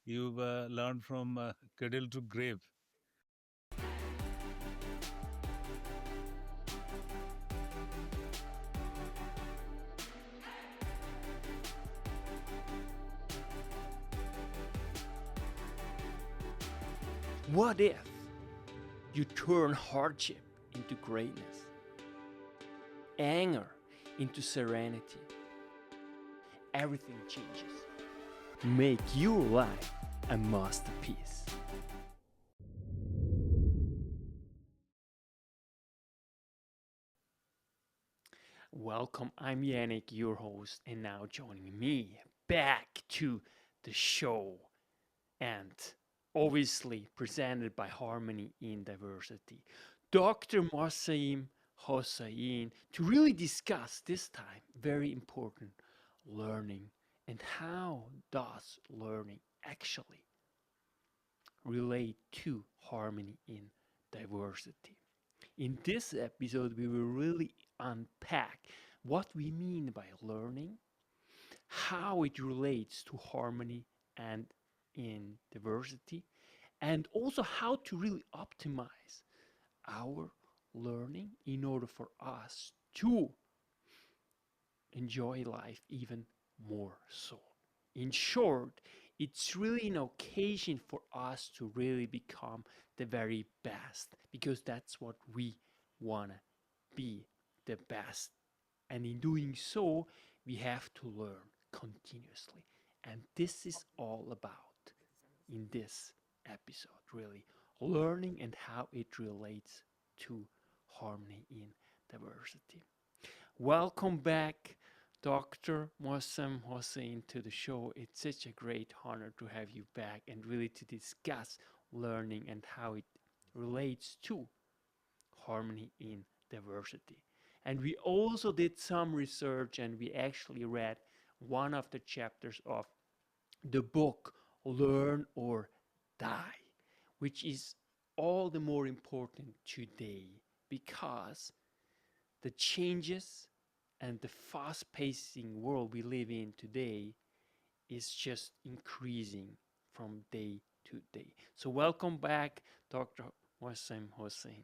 you've learned from cradle to grave. What if you turn hardship into greatness, anger into serenity? Everything changes. Make your life a masterpiece. Welcome, I'm Janik, your host, and now joining me back to the show, and obviously presented by Harmony in Diversity, Dr. Moazzem Hossain, to really discuss this time very important learning and how does learning actually relate to harmony in diversity. In this episode, we will really unpack what we mean by learning, how it relates to harmony and in diversity, and also how to really optimize our learning in order for us to enjoy life even more so. In short, it's really an occasion for us to really become the very best because that's what we want to be, the best. And in doing so, we have to learn continuously. And this is all about in this episode, really learning and how it relates to harmony in diversity. Welcome back, Dr. Moazzem Hossain, to the show. It's such a great honor to have you back and really to discuss learning and how it relates to harmony in diversity. And we also did some research and we actually read one of the chapters of the book Learn or Die, which is all the more important today because the changes and the fast pacing world we live in today is just increasing from day to day. So, welcome back, Dr. Moazzem Hossain.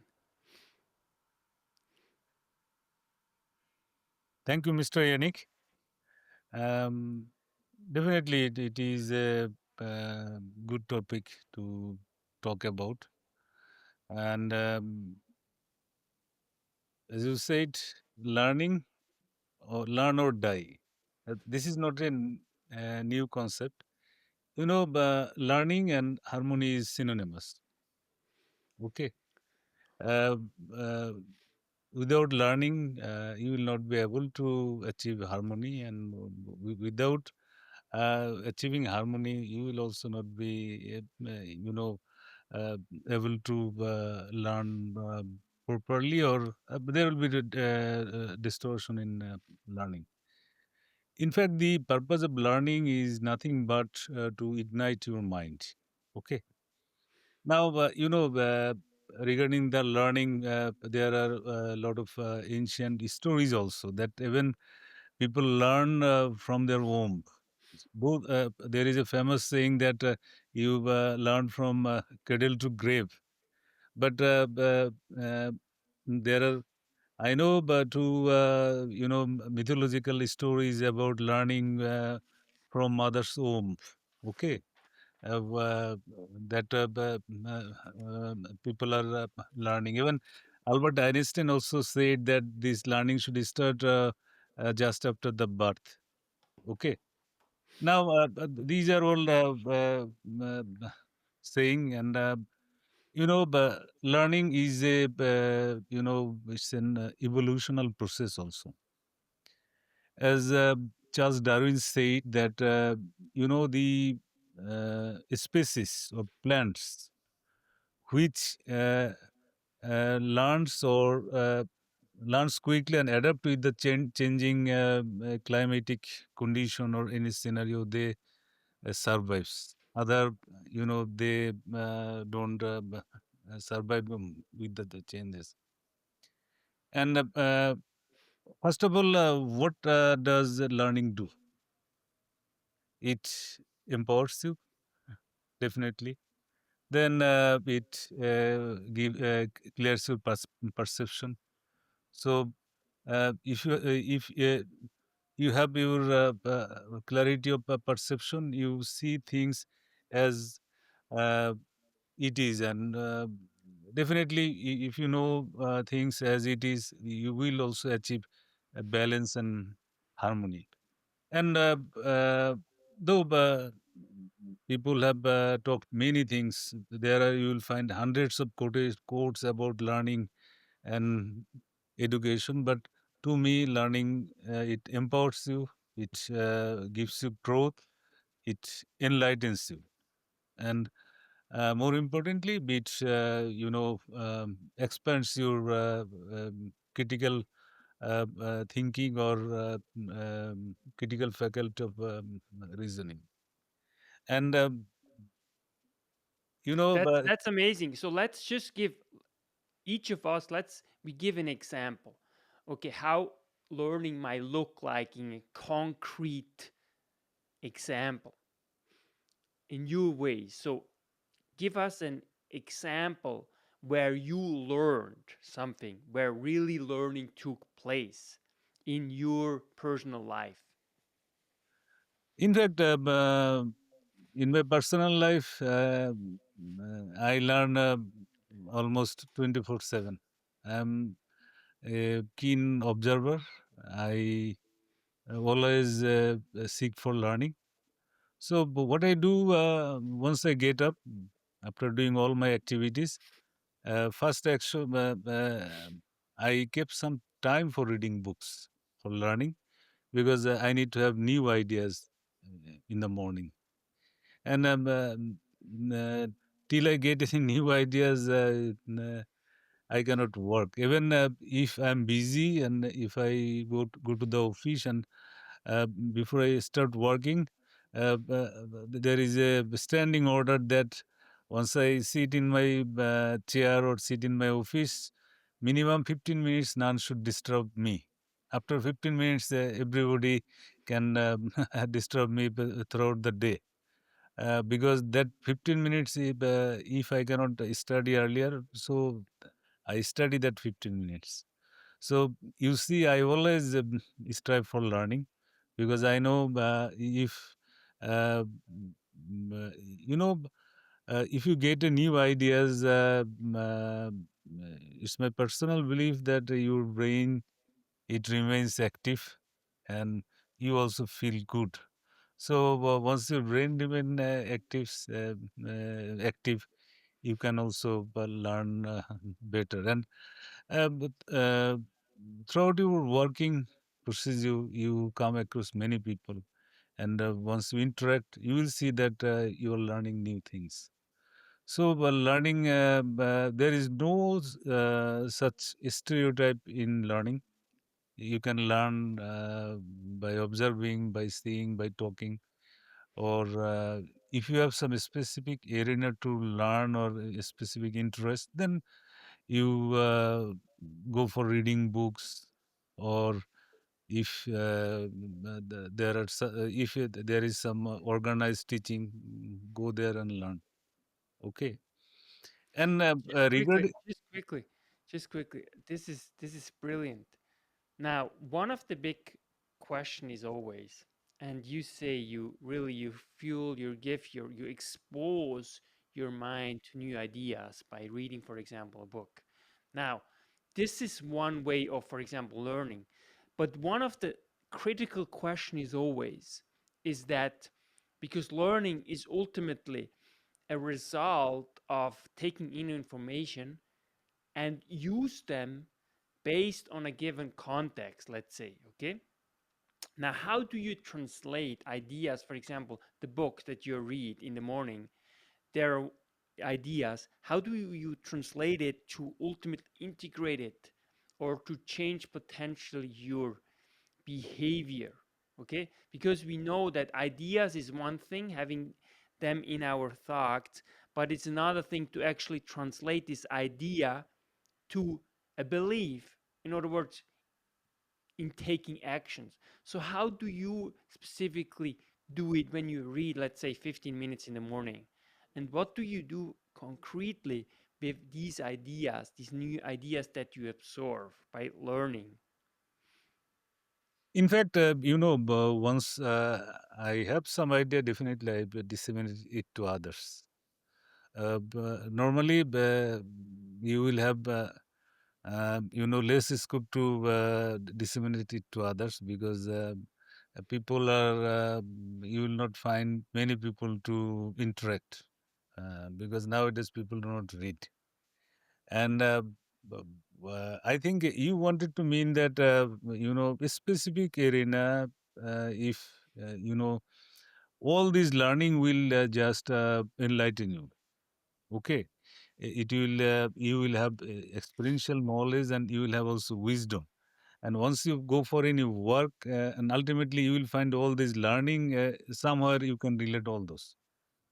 Thank you, Mr. Yannick. Um, Definitely, it is a good topic to talk about. And as you said, learning or learn or die. This is not a new concept. Learning and harmony is synonymous. Okay. Uh, uh, Without learning, you will not be able to achieve harmony, and without achieving harmony, you will also not be, uh, able to learn properly, or there will be distortion in learning. In fact, the purpose of learning is nothing but to ignite your mind. Okay. Now, regarding the learning, there are a lot of ancient stories also that even people learn from their womb. Both, there is a famous saying that you learn from cradle to grave. But there are, I know, but to mythological stories about learning from mother's womb. Okay, that people are learning. Even Albert Einstein also said that this learning should start just after the birth. Okay. Now, these are all saying, and learning is a it's an evolutional process also. As Charles Darwin said that the species of plants which learns quickly and adapt with the changing climatic condition or any scenario, they survives. Other, they don't survive with the changes. And first of all, what does learning do? It empowers you. definitely. Then it clears your perception. So if you have your clarity of perception, you see things as uh, it is, and definitely if you know things as it is, you will also achieve a balance and harmony. And though people have talked many things, there are, you will find hundreds of quotes about learning and education. But to me, learning it empowers you, it gives you growth, it enlightens you, and more importantly, it expands your critical thinking or critical faculty of reasoning. And but That's amazing. So let's just give each of us, let's we give an example. Okay, how learning might look like in a concrete example in your way. So give us an example where you learned something, where really learning took place in your personal life. in fact, in my personal life, I learn almost 24/7. I'm a keen observer. I always seek for learning. So, what I do once I get up after doing all my activities, first action, I kept some time for reading books, for learning, because I need to have new ideas in the morning. And uh, till I get any new ideas, I cannot work. Even if I'm busy and if I go to the office, and before I start working, there is a standing order that once I sit in my chair or sit in my office, minimum 15 minutes, none should disturb me. After 15 minutes, everybody can disturb me throughout the day. Because that 15 minutes, if I cannot study earlier, so I study that 15 minutes. So you see, I always strive for learning, because I know if uh, you know if you get a new ideas, it's my personal belief that your brain, it remains active, and you also feel good. So once your brain remain active, you can also learn better. And but, throughout your working process, you come across many people, and once you interact, you will see that you are learning new things. So, learning, there is no such stereotype in learning. You can learn by observing, by seeing, by talking, or if you have some specific arena to learn or a specific interest, then you go for reading books, or if there are if there is some organized teaching, go there and learn. Okay. And Just quickly, regarding just quickly, just quickly. This is brilliant. Now, one of the big question is always, and you say you really you fuel your gift, you expose your mind to new ideas by reading, for example, a book. Now, this is one way of, for example, learning. But one of the critical question is always is that because learning is ultimately a result of taking in information and use them based on a given context, let's say, okay? Now, how do you translate ideas, for example, the book that you read in the morning, there are ideas, how do you translate it to ultimately integrate it or to change potentially your behavior? Okay, because we know that ideas is one thing, having them in our thoughts, but it's another thing to actually translate this idea to a belief. In other words, in taking actions. So, how do you specifically do it when you read, let's say, 15 minutes in the morning? And what do you do concretely with these ideas, these new ideas that you absorb by learning? In fact, once I have some idea, definitely I will disseminate it to others. Normally, you will have, less scope to disseminate it to others because people are, you will not find many people to interact because nowadays people do not read. And b- I think you wanted to mean that, a specific arena, if, all this learning will just enlighten you. Okay. It will, you will have experiential knowledge and you will have also wisdom. And once you go for any work, and ultimately you will find all this learning, somewhere you can relate all those.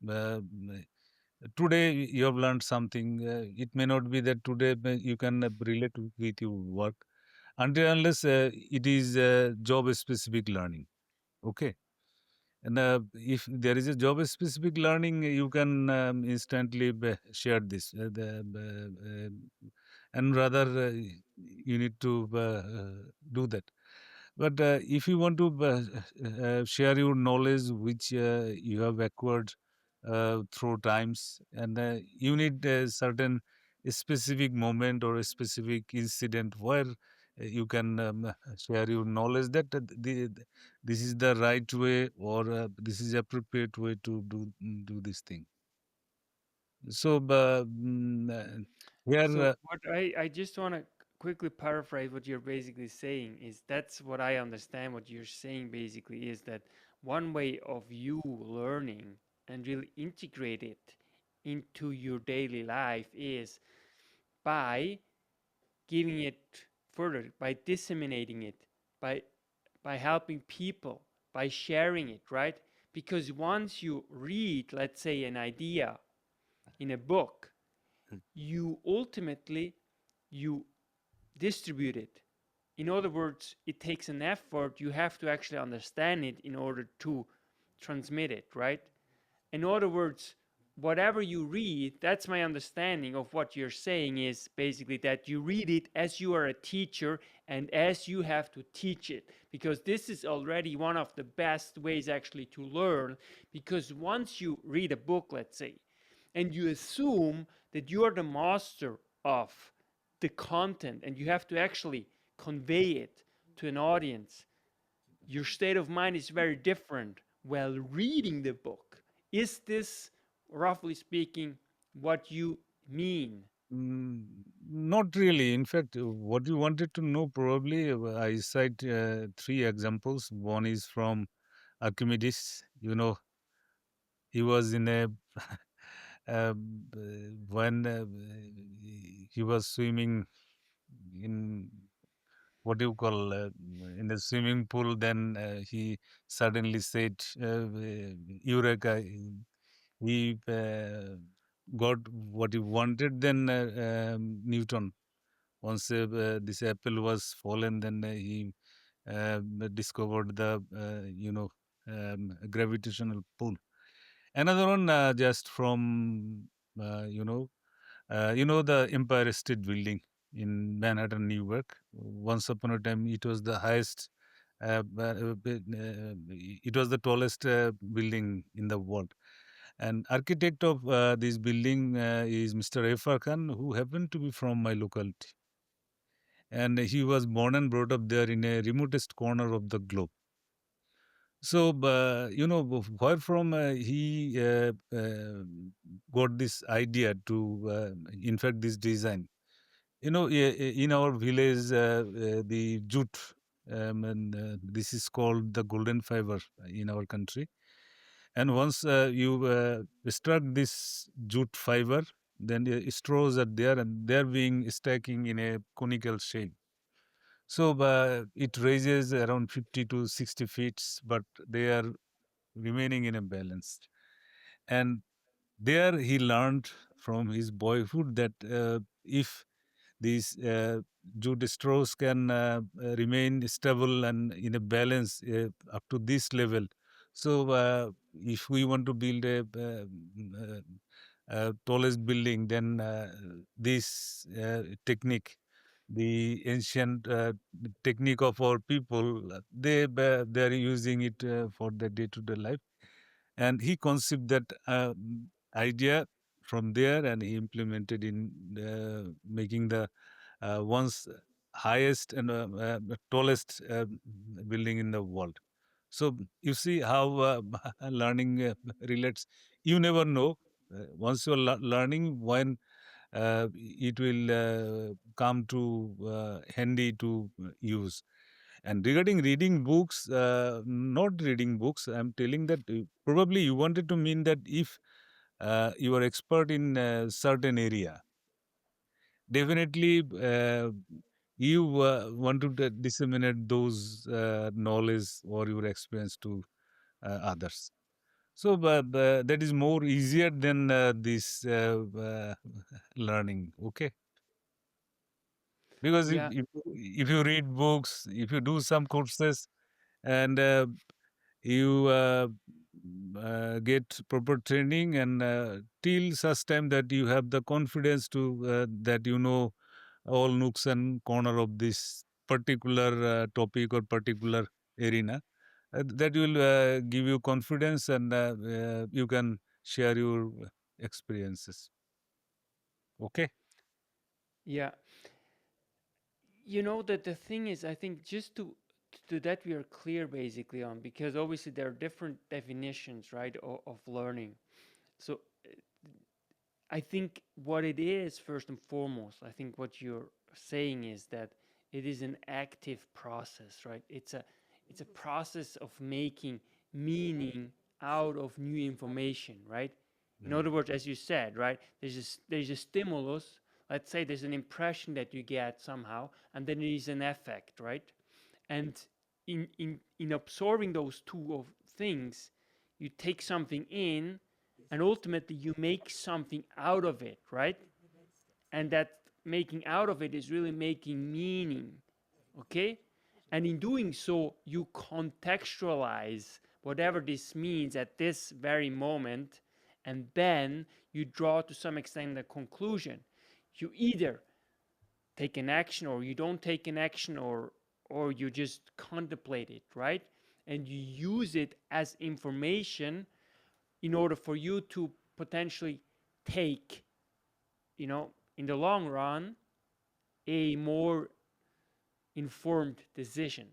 Uh, Today you have learned something. It may not be that today you can relate with your work until unless it is job specific learning. Okay. And if there is a job specific learning, you can instantly share this. And rather, you need to do that. But if you want to share your knowledge, which you have acquired through times, and you need a certain specific moment or a specific incident where you can share your knowledge that this is the right way or this is appropriate way to do this thing. So, here, So what I just want to quickly paraphrase what you're basically saying is that's what I understand what you're saying basically is that one way of you learning and really integrate it into your daily life is by giving it further, by disseminating it, by by helping people, by sharing it, right? Because once you read, let's say, an idea in a book, you ultimately you distribute it. In other words, it takes an effort. You have to actually understand it in order to transmit it, right? In other words, whatever you read, that's my understanding of what you're saying is basically that you read it as you are a teacher and as you have to teach it. Because this is already one of the best ways actually to learn. Because once you read a book, let's say, and you assume that you are the master of the content and you have to actually convey it to an audience, your state of mind is very different while reading the book. Is this, roughly speaking, what you mean? mm, not really. In fact, what you wanted to know probably, I cite three examples. One is from Archimedes. He was in a when he was swimming in what do you call in the swimming pool. Then he suddenly said, "Eureka!" He got what he wanted. Then Newton, once this apple was fallen, then he uh, discovered the gravitational pull. Another one just from the Empire State Building in Manhattan, New York. Once upon a time, it was the highest. It was the tallest building in the world. And architect of this building is Mr. F.R. Khan, who happened to be from my locality. And he was born and brought up there in a remotest corner of the globe. So, where from he got this idea to, in fact, this design. In our village, the jute, and this is called the golden fiber in our country. And once you struck this jute fiber, then straws are there and they're being stacking in a conical shape. So it raises around 50 to 60 feet, but they are remaining in a balance. And there he learned from his boyhood that if these jute straws can remain stable and in a balance up to this level. So, if we want to build a tallest building, then this technique, the ancient technique of our people, they are using it for the day-to-day life. And he conceived that idea from there, and he implemented in making the once highest and tallest building in the world. So you see how learning relates. You never know. Once you're learning, when it will come to handy to use. And regarding reading books, not reading books, I'm telling that probably you wanted to mean that if you are expert in a certain area, definitely you want to disseminate those knowledge or your experience to others. So that is more easier than this learning. Okay, because Yeah, if you read books, if you do some courses, and you get proper training, and till such time that you have the confidence to that you know all nooks and corner of this particular topic or particular arena, that will give you confidence, and you can share your experiences. Okay. yeah. You know that the thing is, I think just to that we are clear basically on, because obviously there are different definitions, right, of learning. So I think what it is, first and foremost, I think what you're saying is that it is an active process, right? It's a process of making meaning out of new information, right? In Mm. other words, as you said, right, there's a stimulus. Let's say there's an impression that you get somehow, and then there is an effect, right? And in absorbing those two of things, you take something in, and ultimately you make something out of it, right? And that making out of it is really making meaning, okay? And in doing so, you contextualize whatever this means at this very moment, and then you draw to some extent a conclusion. You either take an action, or you don't take an action, or you just contemplate it, right? And you use it as information in order for you to potentially take, in the long run, a more informed decision,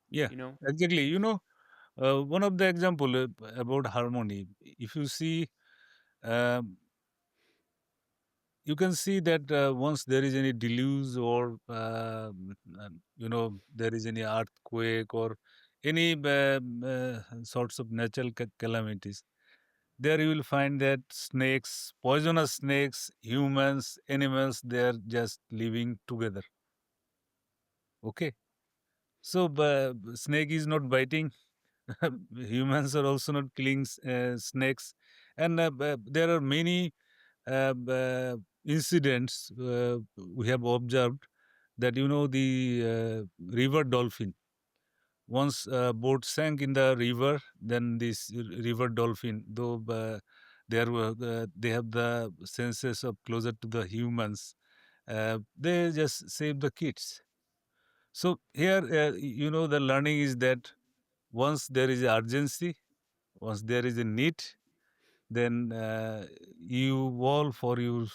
Yeah, you know? exactly. One of the example about harmony, if you see, um, you can see that once there is any deluge, or there is any earthquake or any sorts of natural calamities, there you will find that snakes, poisonous snakes, humans, animals, they are just living together. Okay, so snake is not biting. Humans are also not killing snakes, and there are many incidents we have observed, that the river dolphin. Once a boat sank in the river, then this river dolphin, though they have the senses of closer to the humans, they just save the kids. So here, the learning is that once there is urgency, once there is a need, then you all for your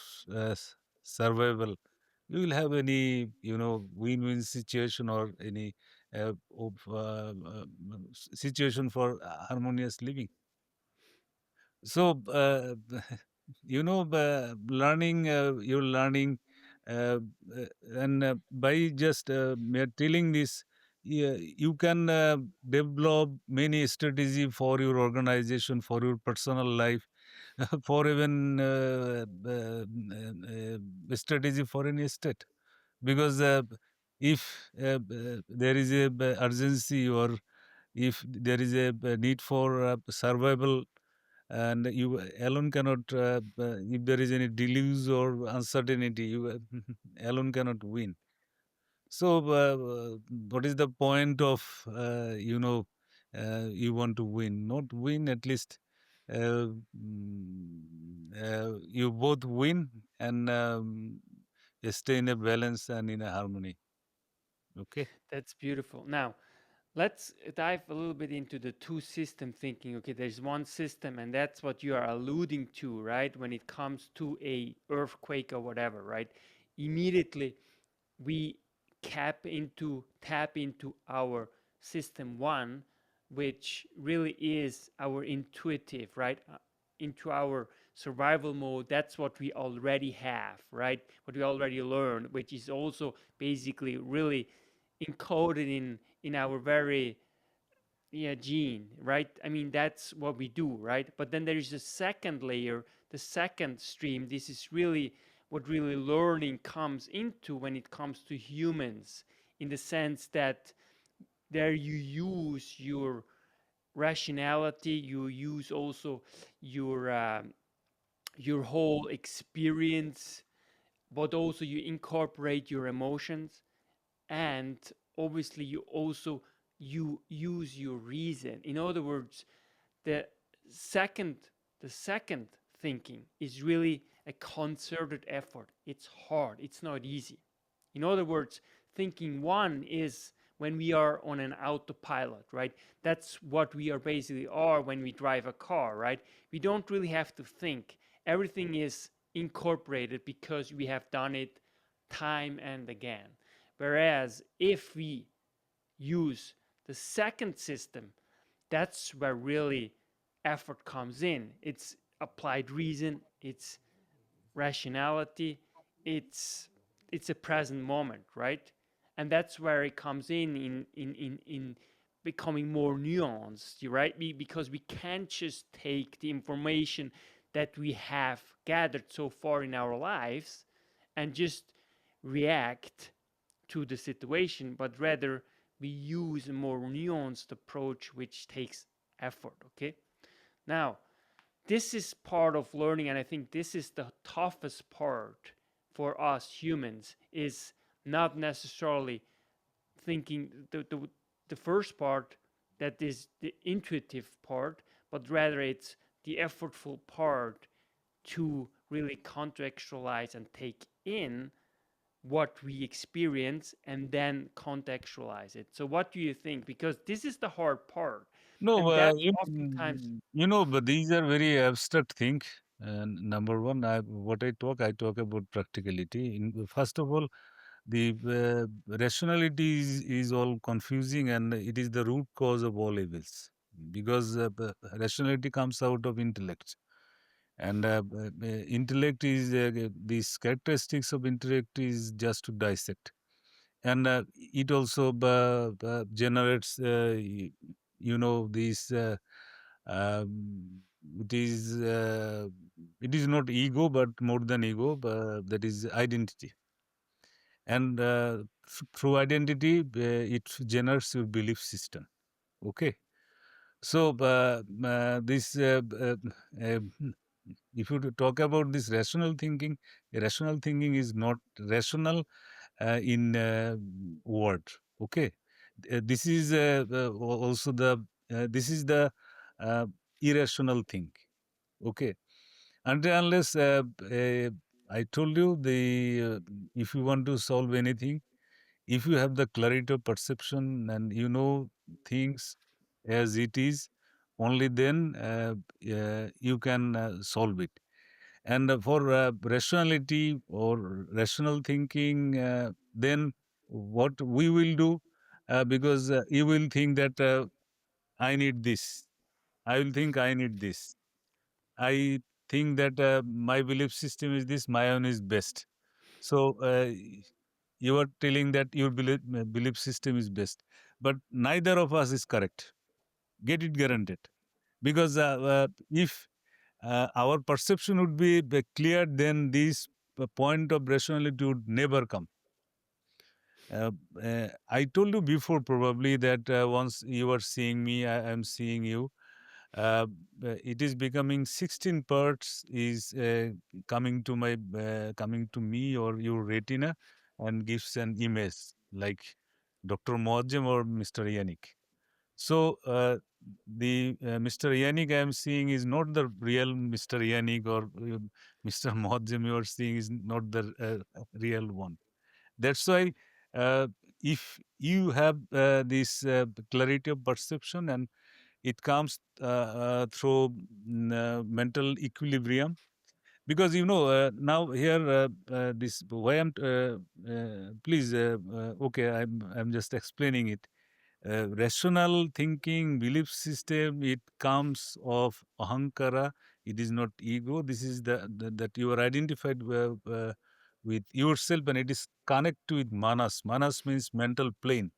survival, you will have any win-win situation, or any situation for harmonious living. So learning, you're learning, uh, uh, and by just mere telling this, yeah, you can develop many strategy for your organization, for your personal life, for even strategy for any state. Because if there is a urgency, or if there is a need for survival, and you alone cannot, if there is any deluge or uncertainty, you alone cannot win. So what is the point of you want to win, not win, at least you both win and stay in a balance and in a harmony. Okay. That's beautiful. Now, let's dive a little bit into the two system thinking. Okay, there's one system, and that's what you are alluding to, right? When it comes to a earthquake or whatever, right? Immediately we tap into our system one, which really is our intuitive, right? Into our survival mode. That's what we already have, right? What we already learned, which is also basically really encoded in our very, yeah, gene, right? I mean, that's what we do, right? But then there is a second layer, the second stream. This is really what really learning comes into when it comes to humans, in the sense that there you use your rationality, you use also your your whole experience, but also you incorporate your emotions, and obviously you also you use your reason. In other words, the second the second thinking is really a concerted effort. It's hard, it's not easy. In other words, thinking one is when we are on an autopilot, right? That's what we are basically are when we drive a car, right? We don't really have to think. Everything is incorporated because we have done it time and again. Whereas if we use the second system, that's where really effort comes in. It's applied reason, it's rationality, it's it's a present moment, right? And that's where it comes in becoming more nuanced, right? Because we can't just take the information that we have gathered so far in our lives and just react to the situation, but rather we use a more nuanced approach which takes effort. Okay, now this is part of learning, and I think this is the toughest part for us humans, is not necessarily thinking the first part, that is the intuitive part, but rather it's the effortful part to really contextualize and take in what we experience and then contextualize it. So what do you think? Because this is the hard part, No, and that's oftentimes. but these are very abstract things. And number one, I talk about practicality. First of all, the rationality is all confusing, and it is the root cause of all evils. Because rationality comes out of intellect, and intellect is these characteristics of intellect is just to dissect, and it also generates these um, it is uh, it is not ego but more than ego, that is identity, and through identity it generates your belief system. Okay, so this uh, if you talk about this rational thinking is not rational in word. Okay, this is also the this is the uh, irrational thing. Okay, until unless I told you the if you want to solve anything, if you have the clarity of perception and you know things as it is, only then you can solve it. And for rationality or rational thinking, then what we will do, because you will think that I need this. I will think I need this. I think that my belief system is this, my own is best. So you are telling that your belief system is best. But neither of us is correct. Get it guaranteed. Because if our perception would be clear, then this point of rationality would never come. I told you before probably that once you are seeing me, I am seeing you. It is becoming 16 parts is coming to me or your retina and gives an image like Dr. Moazzem or Mr. Yannick. So the Mr. Yannick I am seeing is not the real Mr. Yannick, or Mr. Moazzem you are seeing is not the real one. That's why if you have this clarity of perception, and it comes through mental equilibrium, because now here this why I'm please okay, I'm just explaining it. Rational thinking, belief system, it comes of ahankara. It is not ego. This is the that you are identified with yourself, and it is connected with manas. Manas means mental plane,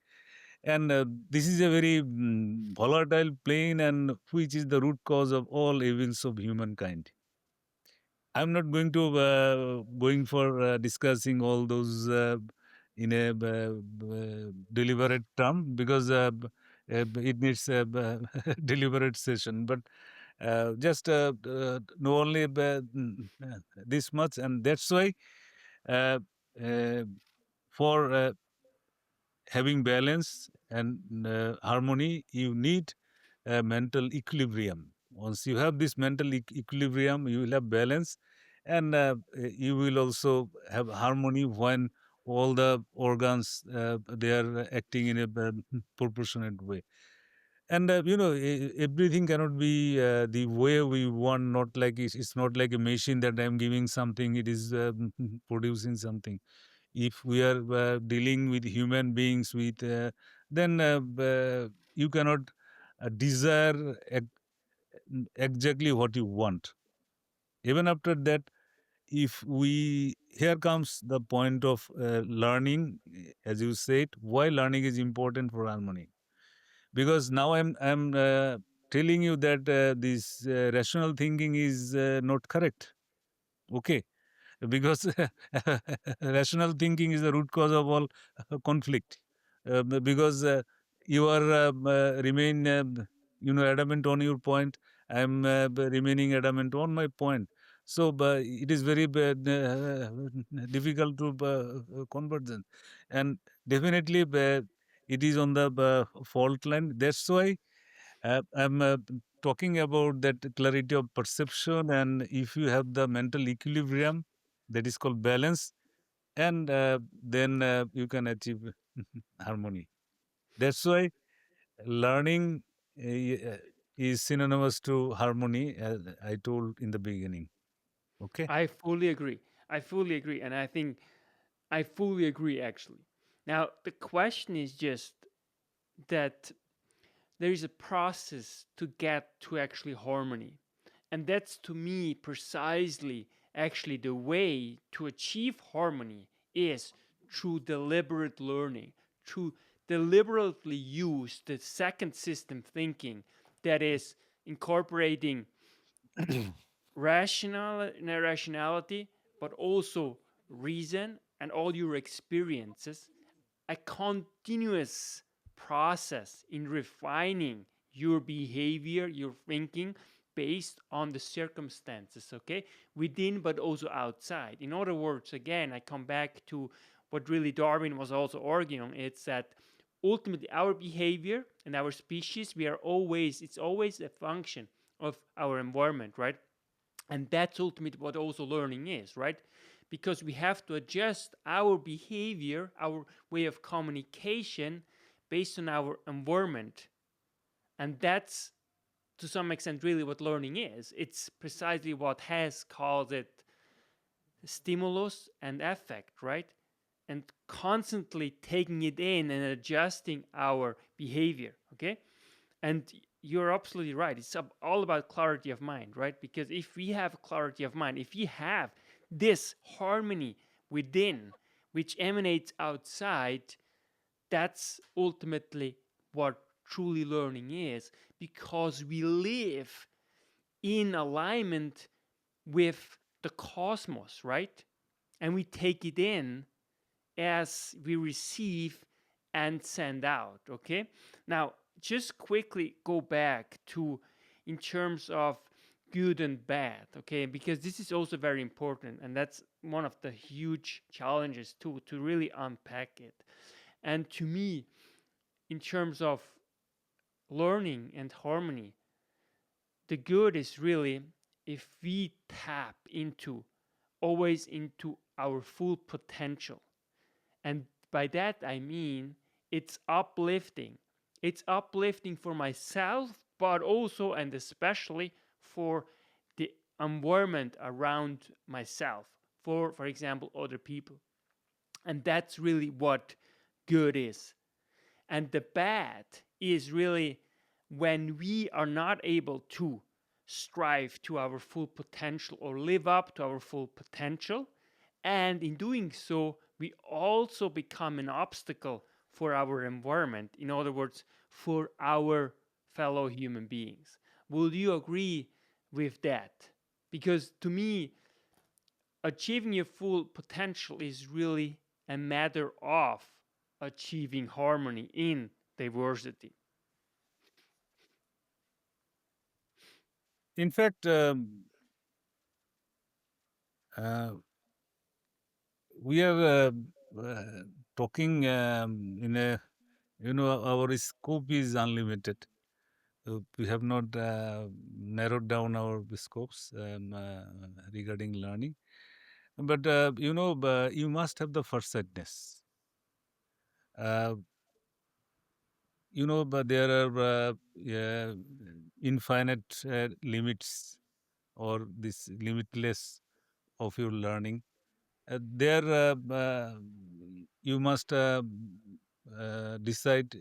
and this is a very volatile plane, and which is the root cause of all evils of humankind. I'm not going to going for discussing all those in a deliberate term, because it needs a deliberate session. But just know only this much, and that's why uh, uh, for having balance and harmony, you need mental equilibrium. Once you have this mental equilibrium, you will have balance, and you will also have harmony when all the organs they are acting in a proportionate way. And everything cannot be the way we want. Not like it's not like a machine that I'm giving something, it is producing something. If we are dealing with human beings, with then you cannot desire exactly what you want. Even after that, if we here comes the point of learning, as you said, why learning is important for harmony. Because now I'm telling you that this rational thinking is not correct. Okay, because rational thinking is the root cause of all conflict. Because you are remain adamant on your point. I'm remaining adamant on my point. So it is very difficult to convergence, and definitely it is on the fault line. That's why I'm talking about that clarity of perception, and if you have the mental equilibrium, that is called balance, and then you can achieve harmony. That's why learning is synonymous to harmony, as I told in the beginning. Okay. I fully agree. I fully agree. And I think I fully agree, actually. Now, the question is just that there is a process to get to actually harmony. And that's to me precisely actually the way to achieve harmony is through deliberate learning, through deliberately use the second system thinking that is incorporating rationality, but also reason and all your experiences, a continuous process in refining your behavior, your thinking based on the circumstances, okay? Within but also outside. In other words, again, I come back to what really Darwin was also arguing on. It's that ultimately our behavior and our species, it's always a function of our environment, right? And that's ultimately what also learning is, right? Because we have to adjust our behavior, our way of communication based on our environment. And that's to some extent really what learning is. It's precisely what Hess called it stimulus and effect, right? And constantly taking it in and adjusting our behavior, okay? And you're absolutely right. It's all about clarity of mind, right? Because if we have clarity of mind, if we have this harmony within, which emanates outside, that's ultimately what truly learning is, because we live in alignment with the cosmos, right? And we take it in as we receive and send out, okay? Now, just quickly go back to in terms of good and bad, okay? Because this is also very important, and that's one of the huge challenges too, to really unpack it. And to me, in terms of learning and harmony, the good is really if we tap into always into our full potential. And by that I mean it's uplifting. It's uplifting for myself, but also and especially for the environment around myself, for example, other people. And that's really what good is. And the bad is really when we are not able to strive to our full potential or live up to our full potential. And in doing so, we also become an obstacle for our environment. In other words, for our fellow human beings. Would you agree with that? Because to me, achieving your full potential is really a matter of achieving harmony in diversity. In fact, uh, we are talking in a, our scope is unlimited. We have not narrowed down our scopes regarding learning. But, you must have the foresighteness. Uh, but there are infinite limits or this limitless of your learning. There, you must decide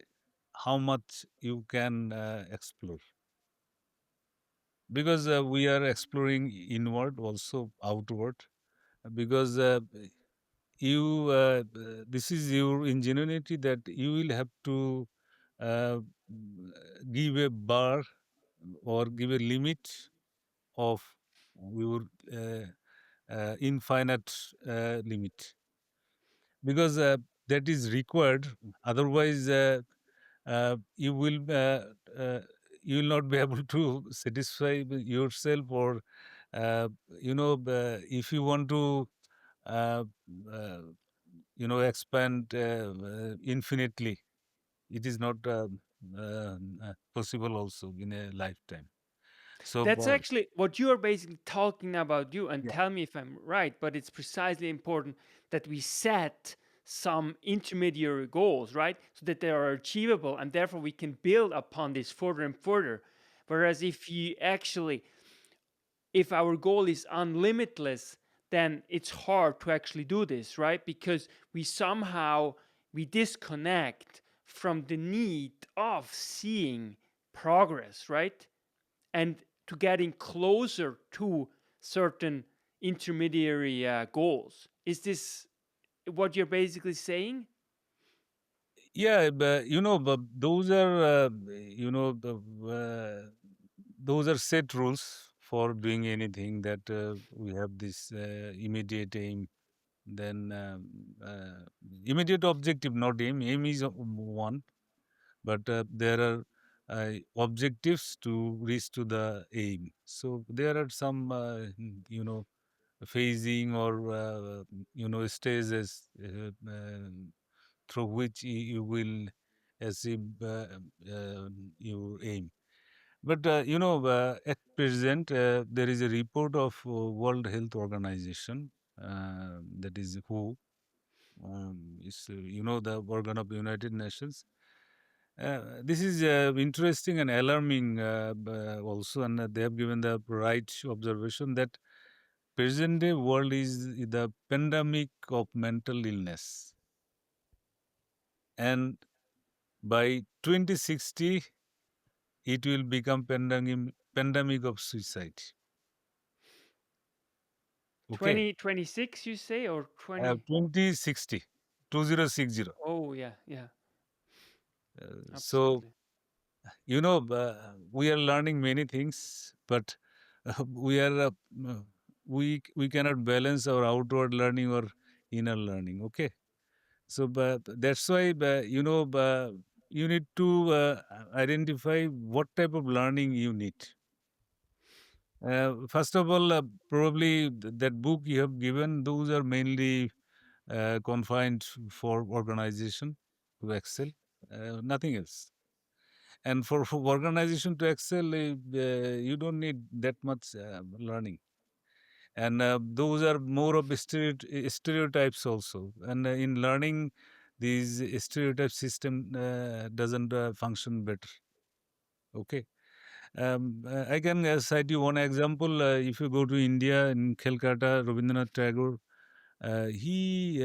how much you can explore. Because we are exploring inward, also outward. Because this is your ingenuity that you will have to uh, give a bar or give a limit of your infinite limit, because that is required. Otherwise, you will you will not be able to satisfy yourself, or if you want to uh, uh, expand infinitely, it is not possible also in a lifetime. So That's actually what you are basically talking about, you, and yeah. tell me if I'm right, but it's precisely important that we set some intermediary goals, right? So that they are achievable and therefore we can build upon this further and further. Whereas if our goal is unlimitless, then it's hard to actually do this, right? Because we disconnect from the need of seeing progress, right? And to getting closer to certain intermediary goals. Is this what you're basically saying? Yeah, but but those are those are set rules for doing anything, that we have this immediate aim, then immediate objective, not aim. Aim is one, but there are objectives to reach to the aim. So there are some phasing or stages through which you will achieve your aim. But at present, there is a report of World Health Organization, that is WHO, is the organ of United Nations. This is interesting and alarming also, and they have given the right observation that present day world is the pandemic of mental illness, and by 2060 it will become pandemic of suicide. Okay, 2026, you say, or 20? 2060, 2060. Oh, yeah, yeah, So absolutely. we are learning many things, but we are we cannot balance our outward learning or inner learning. Okay, so but that's why you need to identify what type of learning you need. First of all, probably that book you have given, those are mainly confined for organization to excel, nothing else. And for organization to excel, you don't need that much learning. And those are more of stereotypes also. And in learning, these stereotype system doesn't function better. Okay. I can cite you one example. If you go to India, in Calcutta, Rabindranath Tagore, he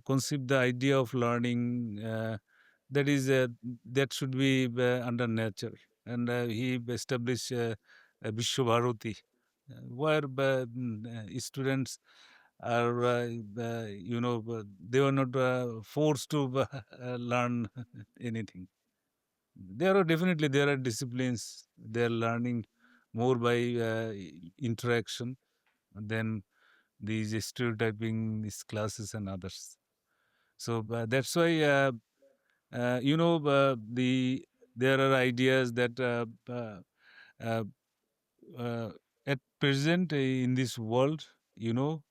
conceived the idea of learning that is that should be under nature, and he established Vishwabharati, where students are, they were not forced to learn anything. There are disciplines. They are learning more by interaction than these stereotyping these classes and others. So that's why there are ideas that uh, uh, at present in this world, you know,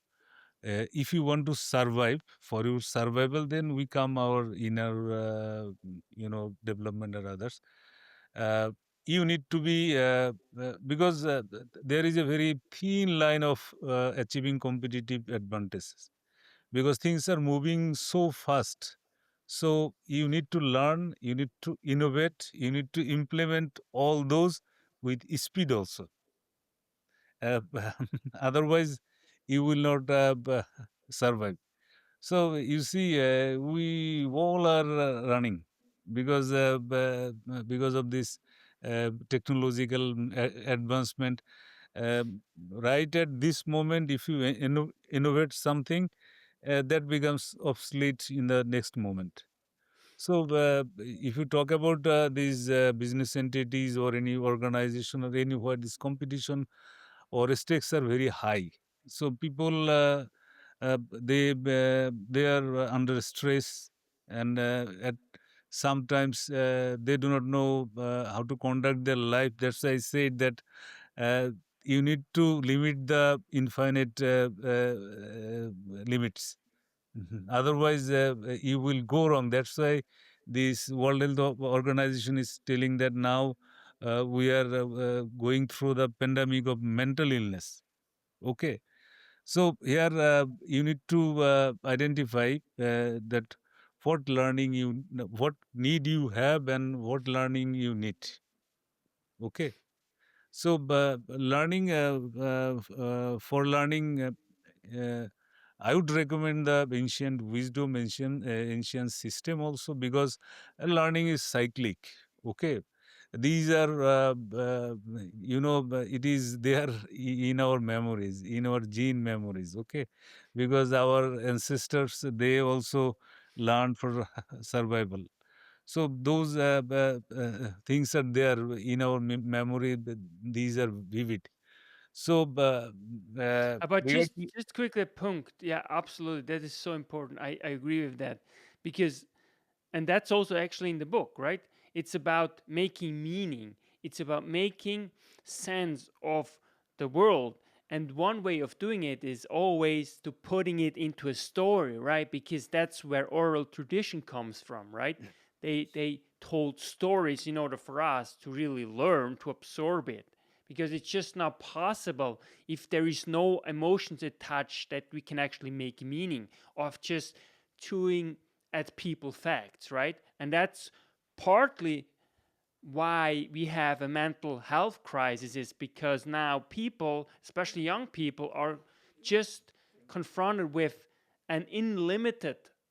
if you want to survive, for your survival, then we come our inner, development or others. Uh, you need to be because there is a very thin line of achieving competitive advantages, because things are moving so fast. So you need to learn, you need to innovate, you need to implement all those with speed also. Uh, Otherwise, you will not survive. So you see, we all are running because of this technological advancement. Right at this moment, if you innovate something, that becomes obsolete in the next moment. So, if you talk about these business entities or any organization or anywhere, this competition or stakes are very high. So people they are under stress, and at sometimes they do not know how to conduct their life. That's why I said that uh, you need to limit the infinite limits. Mhm. Otherwise, you will go wrong. That's why this World Health Organization is telling that now we are going through the pandemic of mental illness. Okay, so here you need to identify that what learning what need you have, and what learning you need. Okay, so learning for learning. Uh, I would recommend the ancient wisdom, ancient system also, because learning is cyclic. Okay, these are it is there in our memories, in our gene memories. Okay, because our ancestors, they also learned for survival. So those things are there in our memory. These are vivid. So But directly. just quickly, punct. Yeah, absolutely. That is so important. I agree with that because, and that's also actually in the book, right? It's about making meaning. It's about making sense of the world. And one way of doing it is always to putting it into a story, right? Because that's where oral tradition comes from, right? They told stories in order for us to really learn to absorb it, because it's just not possible if there is no emotions attached that we can actually make meaning of just chewing at people facts, right? And that's partly why we have a mental health crisis, is because now people, especially young people, are just confronted with an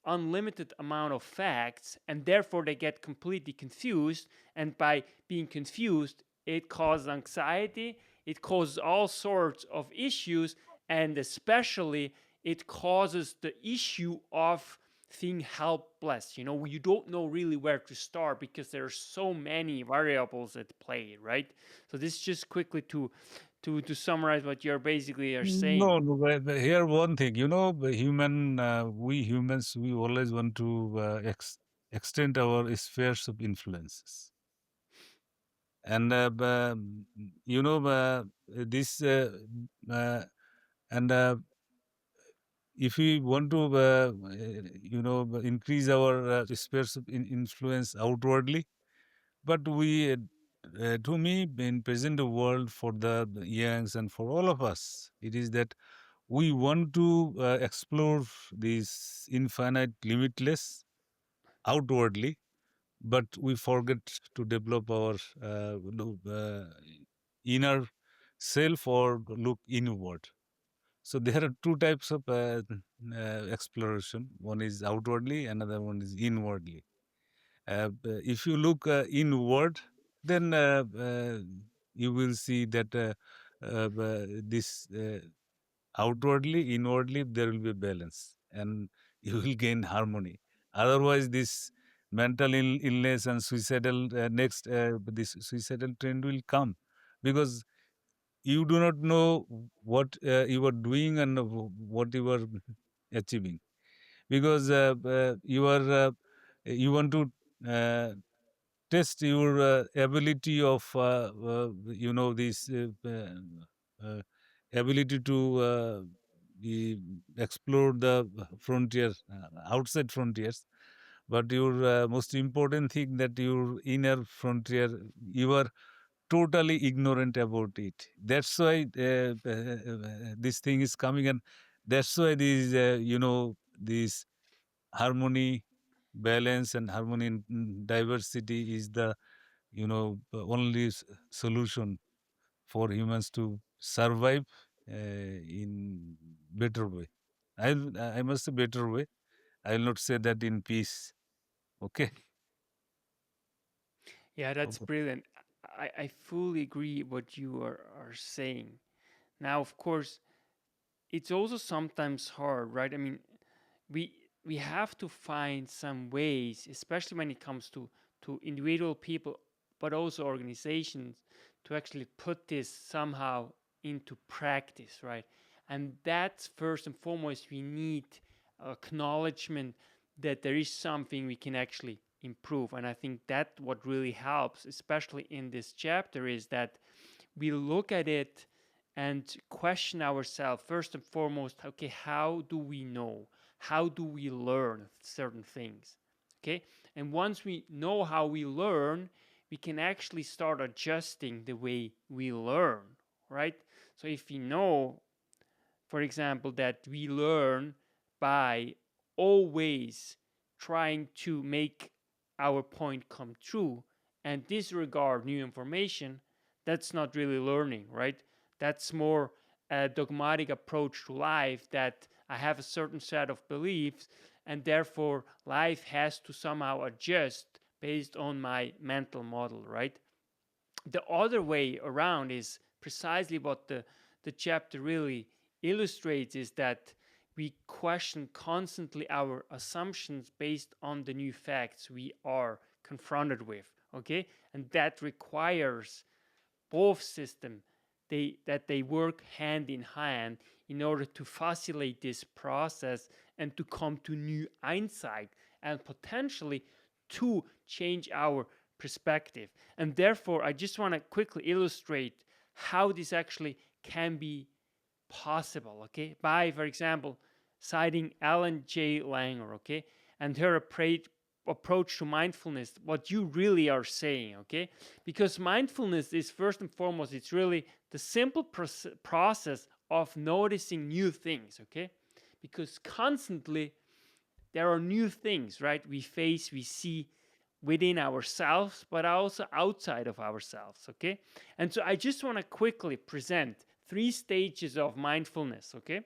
unlimited amount of facts, and therefore they get completely confused. And by being confused, it causes anxiety, it causes all sorts of issues, and especially it causes the issue of feeling helpless. You know, you don't know really where to start because there are so many variables at play, right? So this is just quickly to summarize what you're basically are saying. No, no, but here one thing, we humans, we always want to extend our spheres of influences. And, this, uh, and if we want to, increase our spheres of influence outwardly, But to me, in present world, for the youngs and for all of us, it is that we want to explore this infinite, limitless outwardly, but we forget to develop our inner self or look inward. So there are two types of exploration. One is outwardly, another one is inwardly. If you look inward, then you will see that this outwardly, inwardly, there will be balance, and you will gain harmony. Otherwise, this mental illness and suicidal next this suicidal trend will come, because you do not know what you are doing and what you are achieving, because you want to uh, test your ability of this ability to explore the frontier, outside frontiers. But your most important thing, that your inner frontier, you are totally ignorant about it. That's why this thing is coming, and that's why this harmony, balance, and harmony in diversity is the only solution for humans to survive in better way. I must say better way. I will not say that in peace. Okay. Yeah, that's Okay. brilliant. I fully agree what you are saying. Now, of course, it's also sometimes hard, right? I mean, we we have to find some ways, especially when it comes to individual people, but also organizations, to actually put this somehow into practice, right? And that's first and foremost, we need acknowledgement that there is something we can actually improve. And I think that what really helps, especially in this chapter, is that we look at it and question ourselves first and foremost. Okay, how do we know, how do we learn certain things? Okay, and once we know how we learn, we can actually start adjusting the way we learn, right? So if we know, for example, that we learn by always trying to make our point come true and disregard new information, that's not really learning, right? That's more a dogmatic approach to life, that I have a certain set of beliefs and therefore life has to somehow adjust based on my mental model, right? The other way around is precisely what the chapter really illustrates, is that we question constantly our assumptions based on the new facts we are confronted with. Okay, and that requires both systems, that they work hand in hand in order to facilitate this process and to come to new insight and potentially to change our perspective. And therefore, I just want to quickly illustrate how this actually can be possible, okay? By, for example, citing Ellen J. Langer, okay, and her approach to mindfulness, what you really are saying, okay? Because mindfulness is first and foremost, it's really the simple process of noticing new things, okay? Because constantly there are new things, right? We face, we see within ourselves, but also outside of ourselves, okay? And so I just want to quickly present three stages of mindfulness, okay?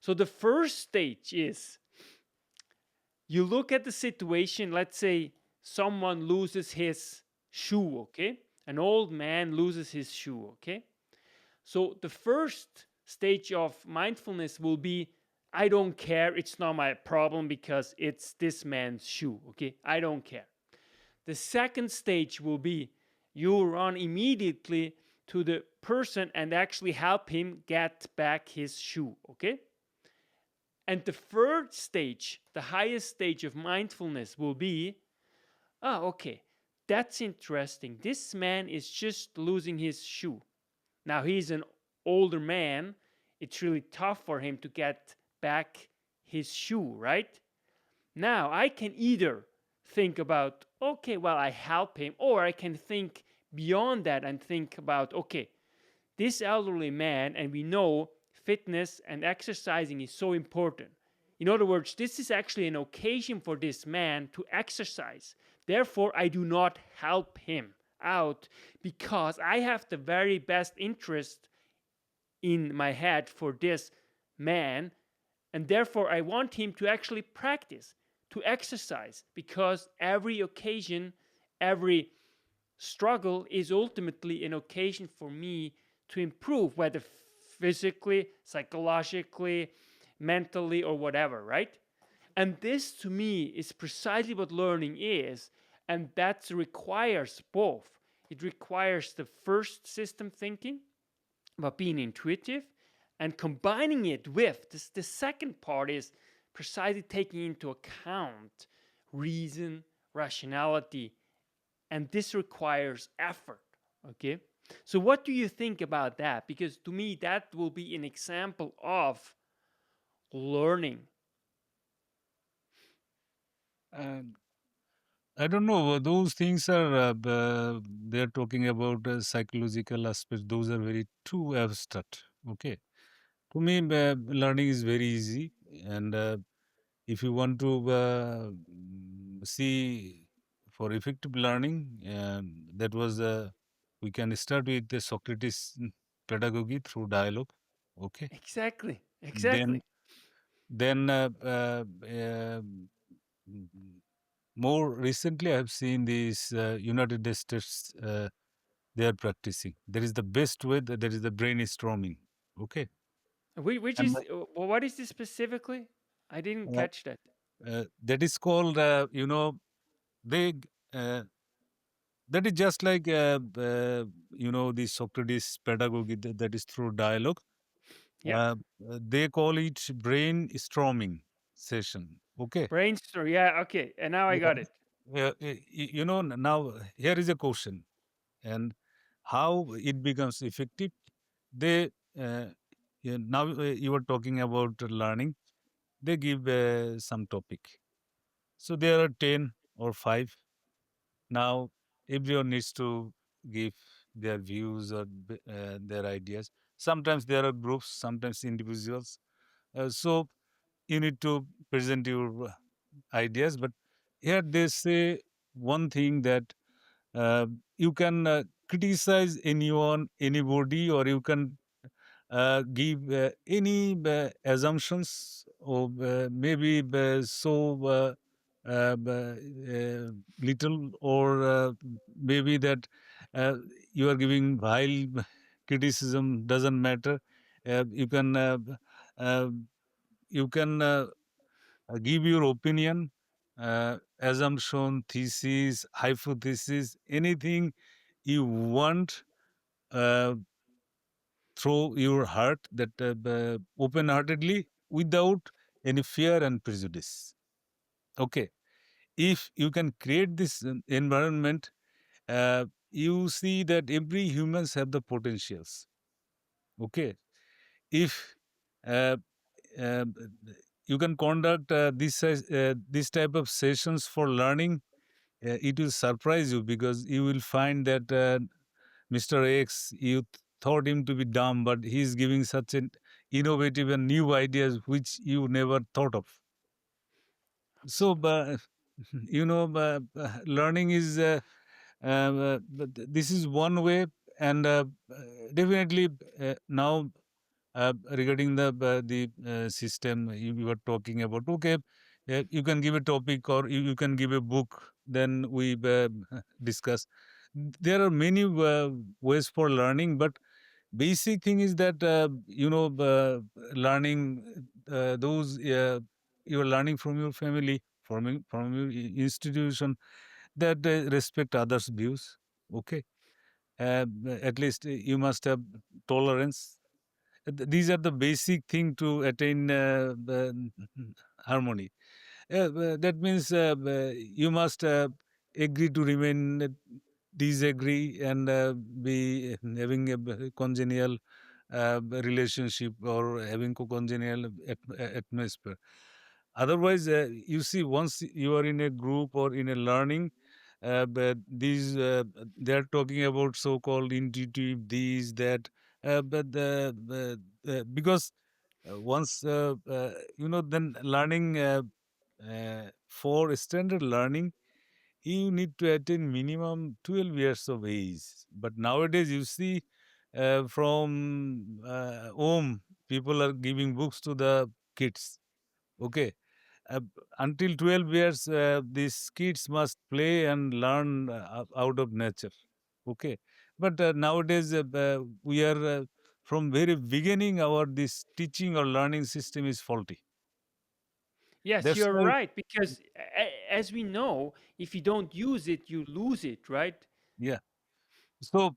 So the first stage is you look at the situation, let's say someone loses his shoe, okay? An old man loses his shoe, okay? So the first stage of mindfulness will be, I don't care, it's not my problem because it's this man's shoe, okay? I don't care. The second stage will be, you run immediately to the person and actually help him get back his shoe, okay? And the third stage, the highest stage of mindfulness, will be, okay, that's interesting. This man is just losing his shoe. Now he's an older man. It's really tough for him to get back his shoe, right? Now I can either think about, okay, well, I help him, or I can think beyond that and think about, okay, this elderly man, and we know fitness and exercising is so important. In other words, this is actually an occasion for this man to exercise. Therefore, I do not help him out because I have the very best interest in my head for this man, and therefore I want him to actually practice, to exercise, because every occasion, every struggle is ultimately an occasion for me to improve, whether physically, psychologically, mentally, or whatever, right? And this to me is precisely what learning is, and that requires both. It requires the first system thinking about being intuitive and combining it with this. The second part is precisely taking into account reason, rationality, and this requires effort. Okay, so what do you think about that? Because to me that will be an example of learning. And I don't know. Those things are they're talking about psychological aspects. Those are very too abstract. Okay, to me, learning is very easy, and if you want to see for effective learning, that was we can start with the Socrates pedagogy through dialogue. Okay, Exactly, then exactly. mm, more recently, I have seen these United States. They are practicing. There is the best way. There is the brainstorming. Okay, Which and is what is this specifically? I didn't uh, catch that. that is called they uh, that is just like the Socrates pedagogy that is through dialogue. Yep. Uh, they call it brainstorming session. Okay. Brainstorm. Yeah. Okay. And now I Yeah. got it. Now here is a question, and how it becomes effective. They now you are talking about learning. They give some topic. So there are 10 or 5. Now everyone needs to give their views or their ideas. Sometimes there are groups, sometimes individuals. So you need to present your ideas. But here they say one thing that uh, you can criticize anyone, anybody, or you can give any assumptions or maybe little or maybe that uh, you are giving vile criticism doesn't matter. You can uh, you can give your opinion, assumption, thesis, hypothesis, anything you want. Uh, through your heart that open-heartedly without any fear and prejudice. Okay, if you can create this environment, you see that every humans have the potentials. Okay, if uh, uh, you can conduct this type of sessions for learning, it will surprise you because you will find that Mr. X, you thought him to be dumb, but he's giving such an innovative and new ideas which you never thought of. So, Absolutely. learning is this is one way, and definitely now regarding the system you were talking about. Okay, you can give a topic or you can give a book. Then we discuss. There are many ways for learning, but basic thing is that learning those you are learning from your family, from your institution that respect others' views. Okay, at least you must have tolerance. These are the basic thing to attain harmony. That means you must agree to remain disagree and be having a congenial relationship or having congenial atmosphere. Otherwise, you see, once you are in a group or in a learning, but these they are talking about so-called intuitive these that, but because once then learning for standard learning, you need to attain minimum 12 years of age. But nowadays, you see, from home, people are giving books to the kids. Okay, uh, until 12 years, these kids must play and learn out of nature. Okay, but nowadays we are from very beginning, our this teaching or learning system is faulty. Yes, That's you're why, right. Because as we know, if you don't use it, you lose it, right? yeah. So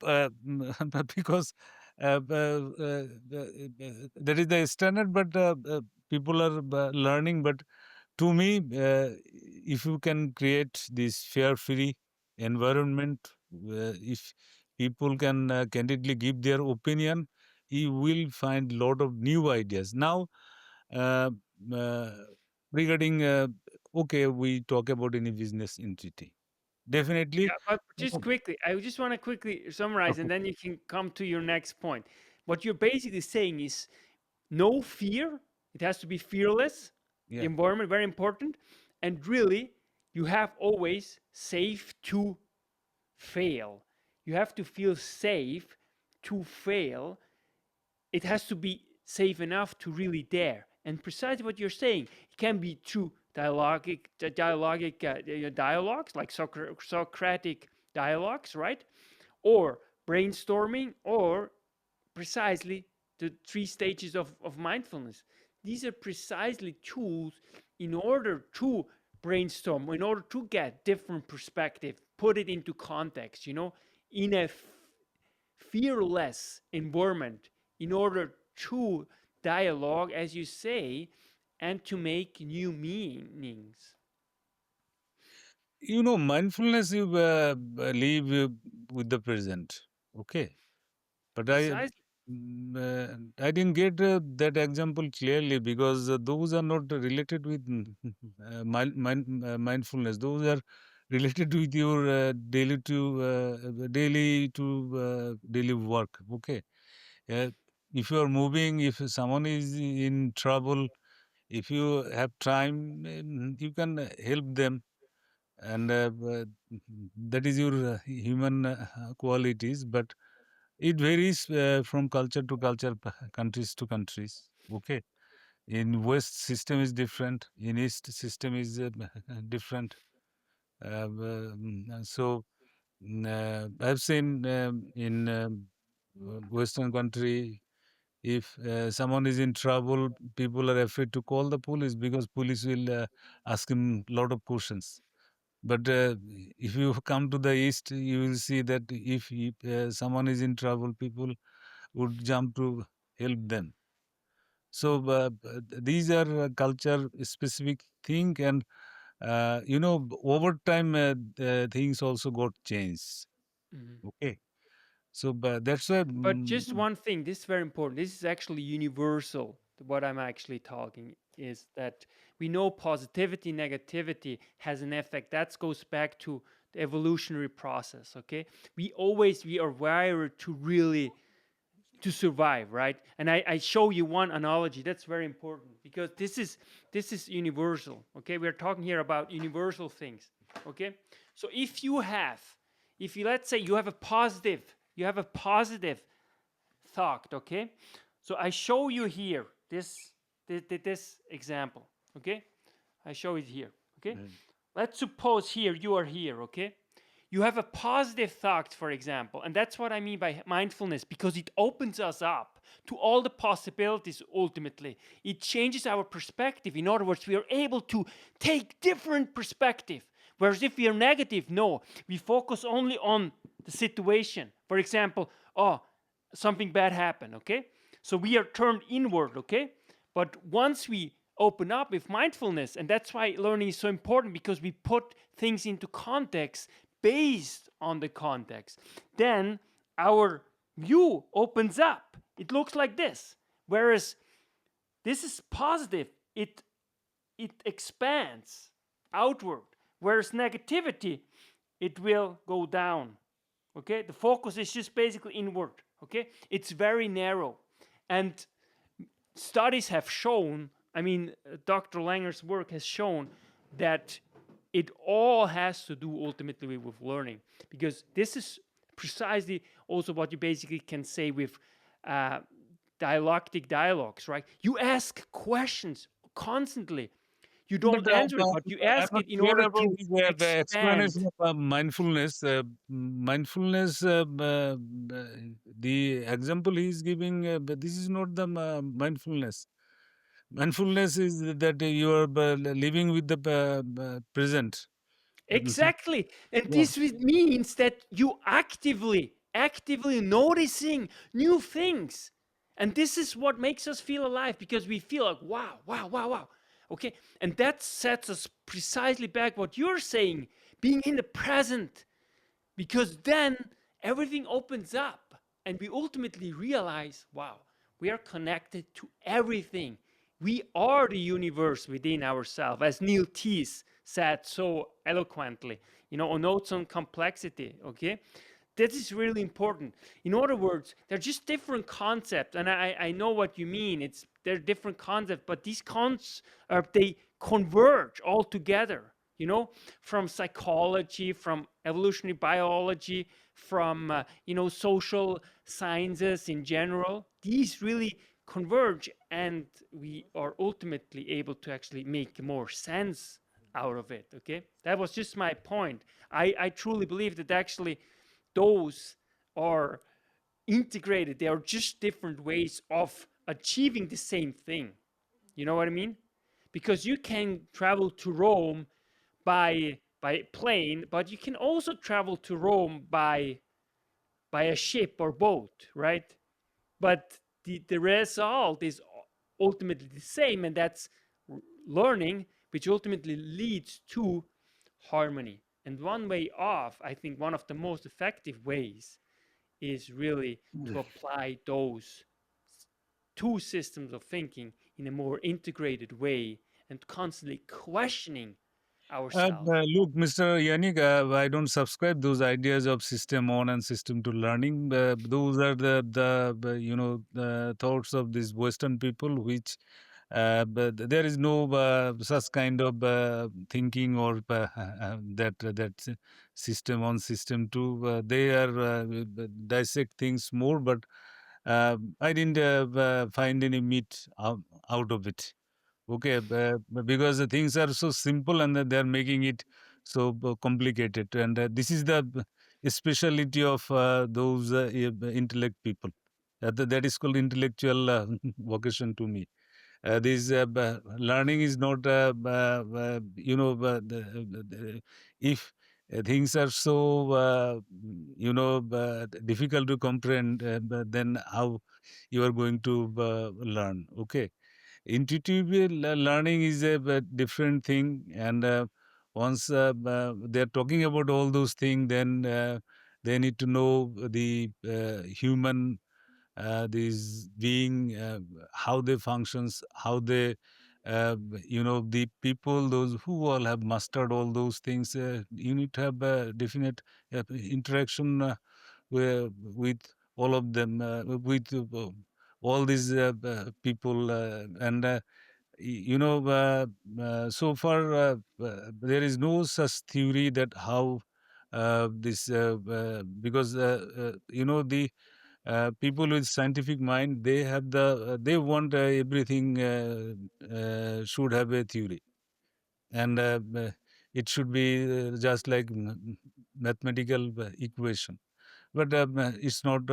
because that is the standard, but people are learning. But to me, if you can create this fear-free environment, if people can candidly give their opinion, you will find a lot of new ideas. Now, uh, uh, regarding, okay, we talk about any business entity. Definitely. Yeah, but just quickly, I just want to quickly summarize, Okay. and then you can come to your next point. What you're basically saying is no fear. It has to be fearless. The Yeah. environment, very important. And really, you have always safe to fail. You have to feel safe to fail. It has to be safe enough to really dare. And precisely what you're saying, it can be through dialogues, like Socratic dialogues, right? Or brainstorming, or precisely the three stages of mindfulness. These are precisely tools in order to brainstorm, in order to get different perspective, put it into context, in a fearless environment, in order to dialogue, as you say, and to make new meanings. Mindfulness, you live with the present. Okay. But Precisely. I didn't get that example clearly because those are not related with mindfulness. Those are related with your daily work. Okay. Uh, if you are moving, if someone is in trouble, if you have time, you can help them, and that is your human qualities. But it varies from culture to culture, countries to countries. Okay, in West system is different. In East system is different. So I've seen in Western country, if someone is in trouble, people are afraid to call the police because police will ask him a lot of questions. But if you come to the East, you will see that if someone is in trouble, people would jump to help them. So these are culture specific thing, and over time things also got changed. Mhm. Okay, so that's why. But just one thing, this is very important. This is actually universal. What I'm actually talking is that we know positivity, negativity has an effect. That goes back to the evolutionary process. Okay, we are wired to really to survive, right? And I show you one analogy that's very important because this is universal. Okay, we're talking here about universal things. Okay, so if you let's say you have a positive thought. Okay, so I show you here this example. Okay, I show it here. Okay, Mm, let's suppose here you are here. Okay, you have a positive thought, for example, and that's what I mean by mindfulness, because it opens us up to all the possibilities. Ultimately, it changes our perspective. In other words, we are able to take different perspective. Whereas if we are negative, no, we focus only on the situation. For example, oh, something bad happened. Okay, so we are turned inward. Okay, but once we open up with mindfulness, and that's why learning is so important, because we put things into context based on the context, then our view opens up. It looks like this. Whereas this is positive. It it expands outward, whereas negativity, it will go down. Okay, the focus is just basically inward. Okay, it's very narrow, and studies have shown, I mean, Dr. Langer's work has shown that it all has to do ultimately with learning, because this is precisely also what you basically can say with uh, dialectic dialogues, right? You ask questions constantly. You don't But answer it, but you I'm ask not it in clear order about to the explanation expand. of mindfulness. Mindfulness, the example he is giving, but this is not the mindfulness. Mindfulness is that you are living with the present. Exactly. And Yeah. this means that you actively noticing new things. And this is what makes us feel alive, because we feel like, wow, wow, wow, wow. Okay. And that sets us precisely back what you're saying, being in the present, because then everything opens up and we ultimately realize, wow, we are connected to everything. We are the universe within ourselves, as Neil Teese said so eloquently, on Notes on Complexity. Okay, that is really important. In other words, they're just different concepts, and I know what you mean. They're different concepts, but these they converge all together. From psychology, from evolutionary biology, from social sciences in general. These really converge, and we are ultimately able to actually make more sense out of it. Okay, that was just my point. I truly believe that actually those are integrated. They are just different ways of achieving the same thing. You know what I mean? Because you can travel to Rome by plane, but you can also travel to Rome by a ship or boat, right? But the result is ultimately the same, and that's learning, which ultimately leads to harmony. And one way off, I think one of the most effective ways is really to apply those two systems of thinking in a more integrated way and constantly questioning ourselves. Look, Mr. Yannick, I don't subscribe those ideas of system on and system to learning. Those are the thoughts of these Western people, which but there is no such kind of thinking or that system on system two. They are dissect things more, but I didn't find any meat out of it. Okay, because the things are so simple and they're making it so complicated. And this is the specialty of those intellect people. That is called intellectual vocation to me. This learning is not, if things are so, difficult to comprehend, then how you are going to learn. Okay, intuitive learning is a different thing, and once they're talking about all those things, then they need to know the human this being, how they functions, how they the people, those who all have mastered all those things. You need to have a definite interaction with all of them, with all these people, and so far there is no such theory that how this because the people with scientific mind, they have they want everything should have a theory, and it should be just like mathematical equation. But it's not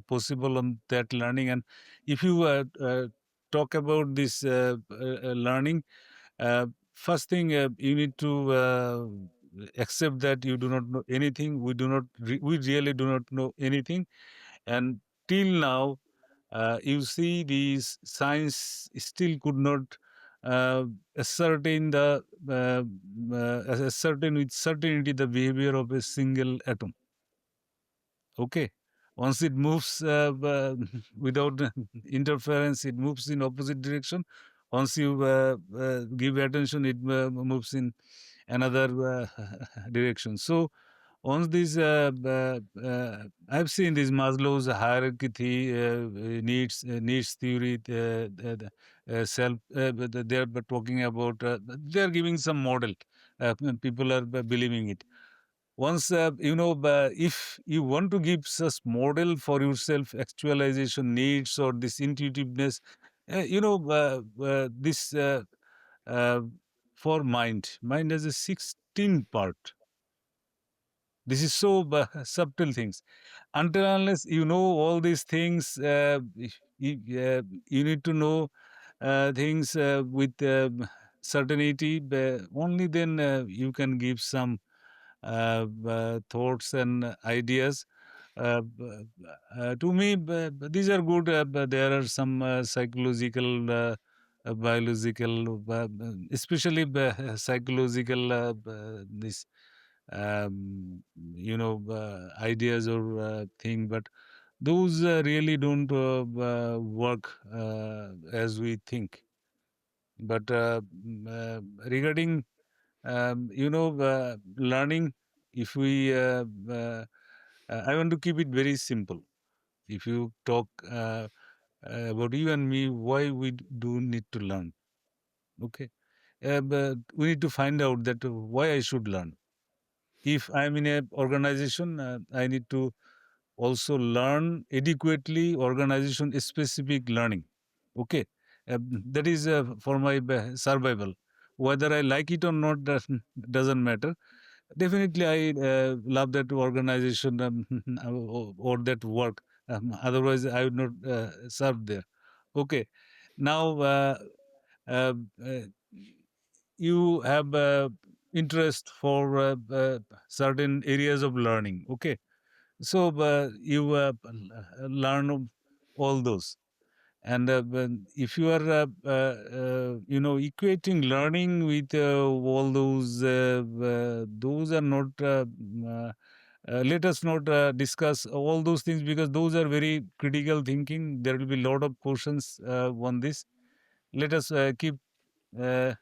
possible on that learning. And if you talk about this learning, first thing, you need to accept that you do not know anything. We really do not know anything. And till now, you see, these science still could not uh, ascertain ascertain with certainty the behavior of a single atom. Okay, once it moves without interference, it moves in opposite direction. Once you give attention, it moves in another direction. So on this, I've seen this Maslow's hierarchy needs theory. Self. They are talking about. They are giving some model. People are believing it. Once if you want to give such model for yourself, actualization needs or this intuitiveness, this uh, for mind has a 16 part. This is so subtle things. Until unless you know all these things, you need to know things with certainty. Only then you can give some thoughts and ideas. To me, these are good. But there are some psychological, biological, especially psychological. This ideas or thing, but those really don't work as we think. But regarding learning, if we I want to keep it very simple. If you talk about you and me, why we do need to learn, okay? But we need to find out that why I should learn. If I'm in a organization, I need to also learn adequately organization specific learning. Okay, that is for my survival. Whether I like it or not doesn't matter. Definitely, I love that organization or that work. Otherwise, I would not serve there. Okay, now uh, uh, you have interest for certain areas of learning. Okay, so you learn all those, and if you are equating learning with all those are not. Let us not discuss all those things because those are very critical thinking. There will be a lot of questions on this. Let us keep uh,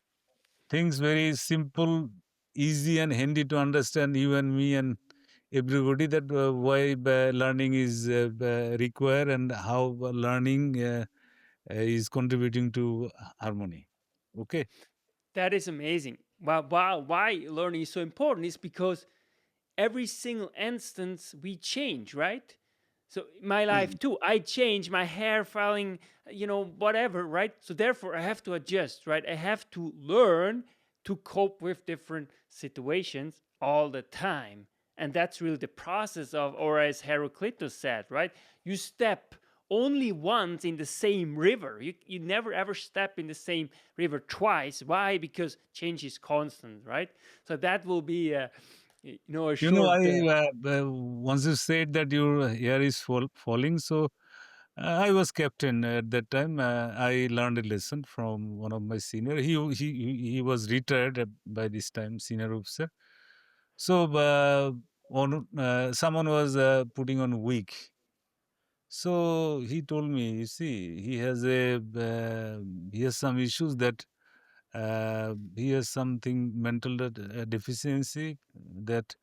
things very simple, easy, and handy to understand you and me and everybody. That why learning is required and how learning is contributing to harmony. Okay. That is amazing. Why learning is so important is because every single instance we change, right? So my life too, I change, my hair falling, whatever, right? So therefore I have to adjust, right? I have to learn to cope with different situations all the time. And that's really the process of, or as Heraclitus said, right? You step only once in the same river. You never ever step in the same river twice. Why? Because change is constant, right? So that will be a short. I once you said that your hair is falling, so I was captain at that time. I learned a lesson from one of my senior. He was retired by this time, senior officer. So on someone was putting on wig. So he told me, you see, he has some issues that he has something mental deficiency that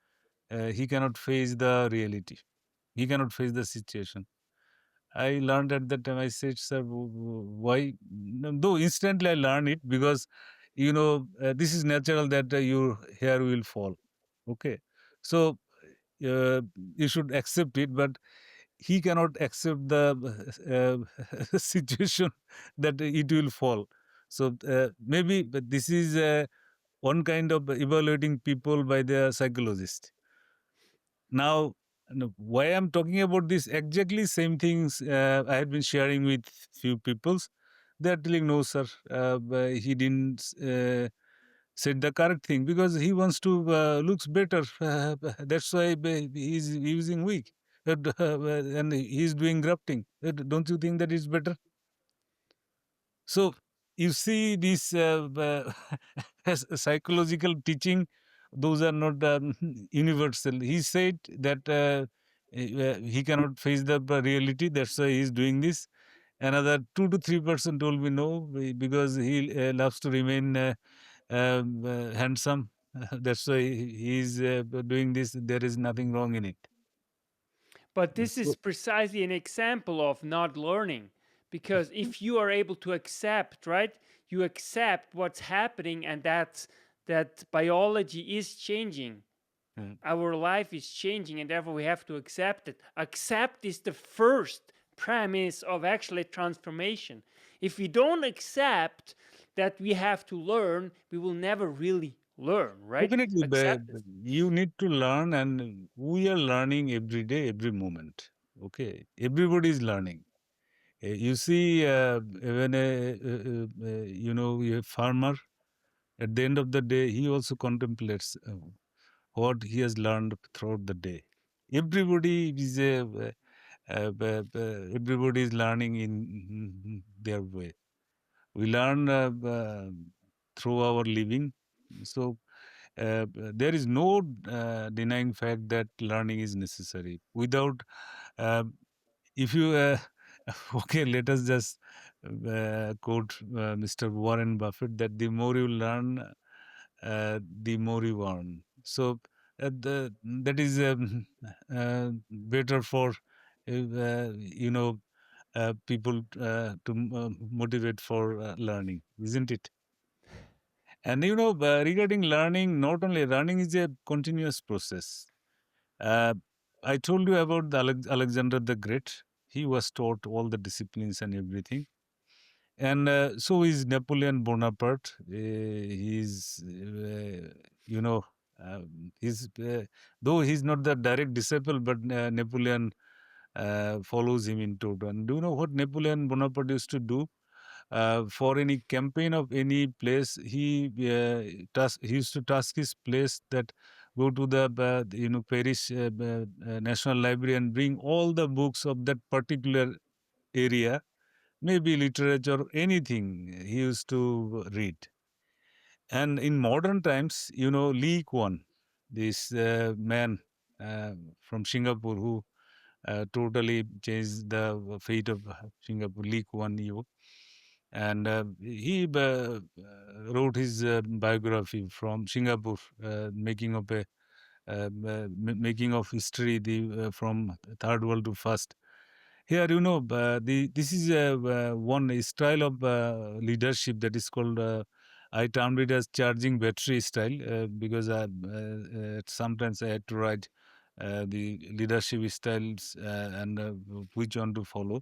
he cannot face the reality. He cannot face the situation. I learned at that time. I said, "Sir, why?" No, though instantly I learned it because, this is natural that your hair will fall. Okay, so uh, you should accept it, but he cannot accept the situation that it will fall. So maybe, but this is one kind of evaluating people by the psychologist. Now, why I'm talking about this exactly same things I had been sharing with few peoples. They're telling no, sir, but he didn't said the correct thing because he wants to looks better. That's why he's using wig, and he's doing grafting. Don't you think that is better? So you see this as a psychological teaching, those are not universal. He said that he cannot face the reality. That's why he's doing this. Another 2 to 3% told me no, because he loves to remain handsome. That's why he's doing this. There is nothing wrong in it. But this is So, precisely an example of not learning. Because if you are able to accept, right, you accept what's happening, and that biology is changing. uh, Our life is changing, and therefore we have to accept it. Accept is the first premise of actually transformation. If we don't accept that we have to learn, we will never really learn, right? definitely, Acceptance. you need to learn, and we are learning every day, every moment. Okay, everybody is learning. You see, when a farmer, at the end of the day, he also contemplates what he has learned throughout the day. Everybody is everybody is learning in their way. We learn through our living. So there is no denying fact that learning is necessary. Without, uh, if you, okay, let us just quote Mr. Warren Buffett, that the more you learn, the more you earn. So that is better for, people to motivate for learning, isn't it? And regarding learning, not only learning is a continuous process. Uh, I told you about the Alexander the Great. He was taught all the disciplines and everything. And so is Napoleon Bonaparte. He's, you know, he's though he's not the direct disciple, but Napoleon follows him into it. And do you know what Napoleon Bonaparte used to do? For any campaign of any place, he used to task his place that go to the Paris National Library and bring all the books of that particular area, maybe literature, anything he used to read. And in modern times, Lee Kuan, this man from Singapore who totally changed the fate of Singapore, Lee Kuan Yew. And he wrote his biography from Singapore, making of history, the from third world to first. Here, this is one style of leadership that is called. I termed it as charging battery style, because sometimes I had to write the leadership styles, and which one to follow.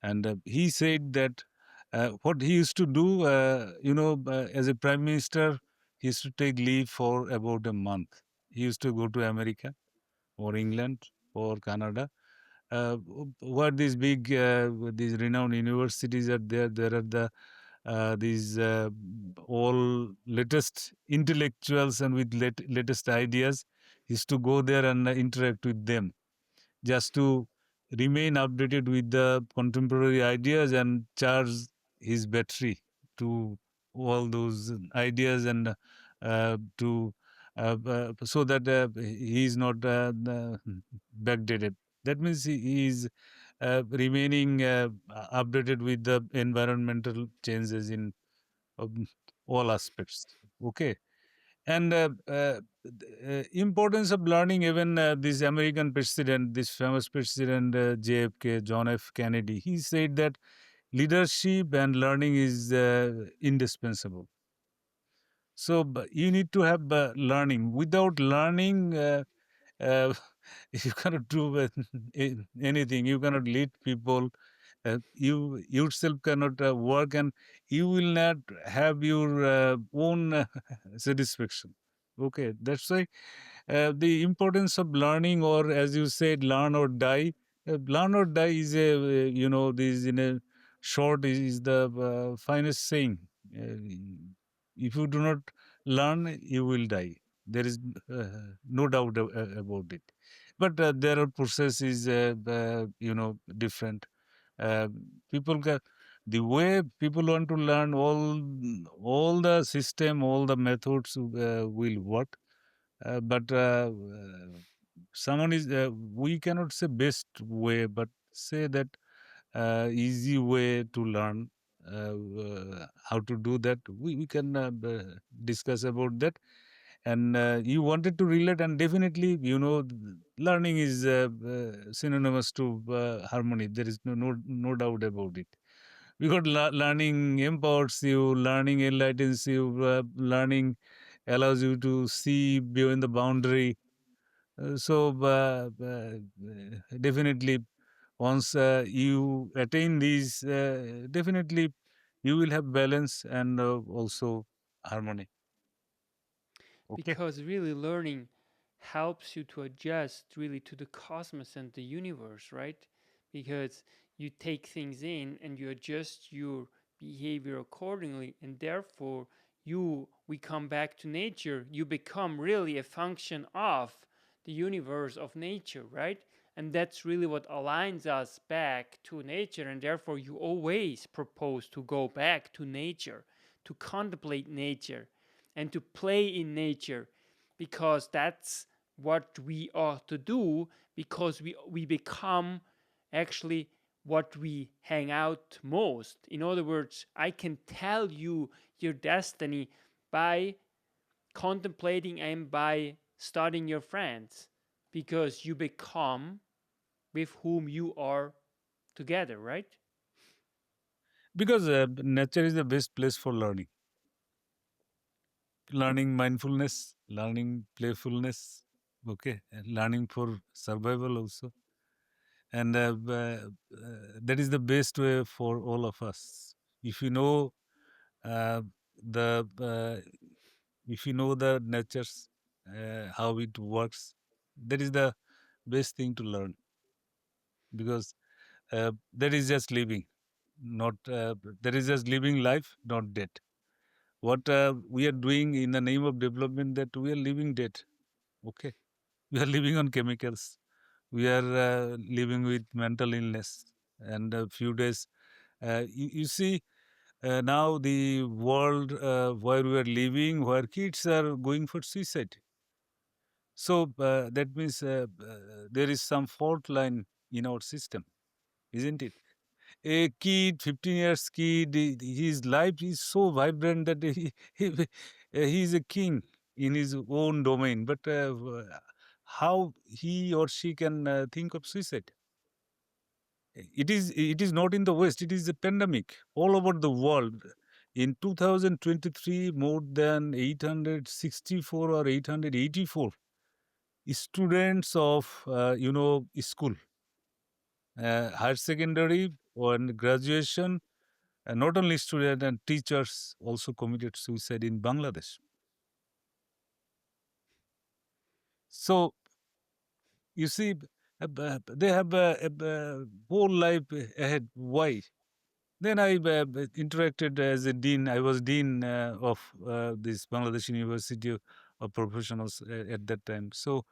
And he said that what he used to do, as a prime minister, he used to take leave for about a month. He used to go to America or England or Canada, where these renowned universities are there. There are these all latest intellectuals and with latest ideas. He used to go there and interact with them, just to remain updated with the contemporary ideas and charge his battery to all those ideas, and to so that he is not backdated. That means he is remaining updated with the environmental changes in um, all aspects. Okay. And importance of learning, even this American president, this famous president, JFK, John F. Kennedy, he said that leadership and learning is indispensable. So you need to have learning. Without learning, uh, you cannot do anything. You cannot lead people. You yourself cannot work, and you will not have your own satisfaction. Okay, that's why the importance of learning, or as you said, learn or die. Learn or die is this in a short is the finest saying. If you do not learn, you will die. There is uh, no doubt about it. But there are processes, different. Uh, people can, the way people want to learn, all the system, all the methods will work. But someone is we cannot say best way, but say that easy way to learn how to do that. We can discuss about that. And you wanted to relate, and definitely, learning is synonymous to harmony. There is no doubt about it. Because learning empowers you, learning enlightens you, learning allows you to see beyond the boundary. Definitely, once you attain these, definitely you will have balance and also harmony. Okay. Because really learning helps you to adjust really to the cosmos and the universe, right? Because you take things in and you adjust your behavior accordingly, and therefore we come back to nature. You become really a function of the universe, of nature, right? And that's really what aligns us back to nature, and therefore you always propose to go back to nature, to contemplate nature, and to play in nature, because that's what we ought to do, because we become actually what we hang out most. In other words, I can tell you your destiny by contemplating and by studying your friends, because you become with whom you are together, right? Because nature is the best place for learning. Learning mindfulness, learning playfulness, okay, and learning for survival also. And that is the best way for all of us. If you know uh, the if you know the natures, how it works, that is the best thing to learn, because that is just living, not that is just living life, not death. What we are doing in the name of development, that we are living dead. Okay, we are living on chemicals. We are living with mental illness, and a few days. You see, now the world where we are living, where kids are going for suicide. So that means there is some fault line in our system, isn't it? A kid, 15 years kid, his life is so vibrant that he is a king in his own domain. But how he or she can think of suicide? It is not in the West. It is a pandemic all over the world. In 2023, more than 864 or 884 students of school, higher secondary and graduation, not only students and teachers also committed suicide in Bangladesh. So you see, they have a whole life ahead. Why? Then I interacted as a dean. I was dean of this Bangladesh University of Professionals at that time. So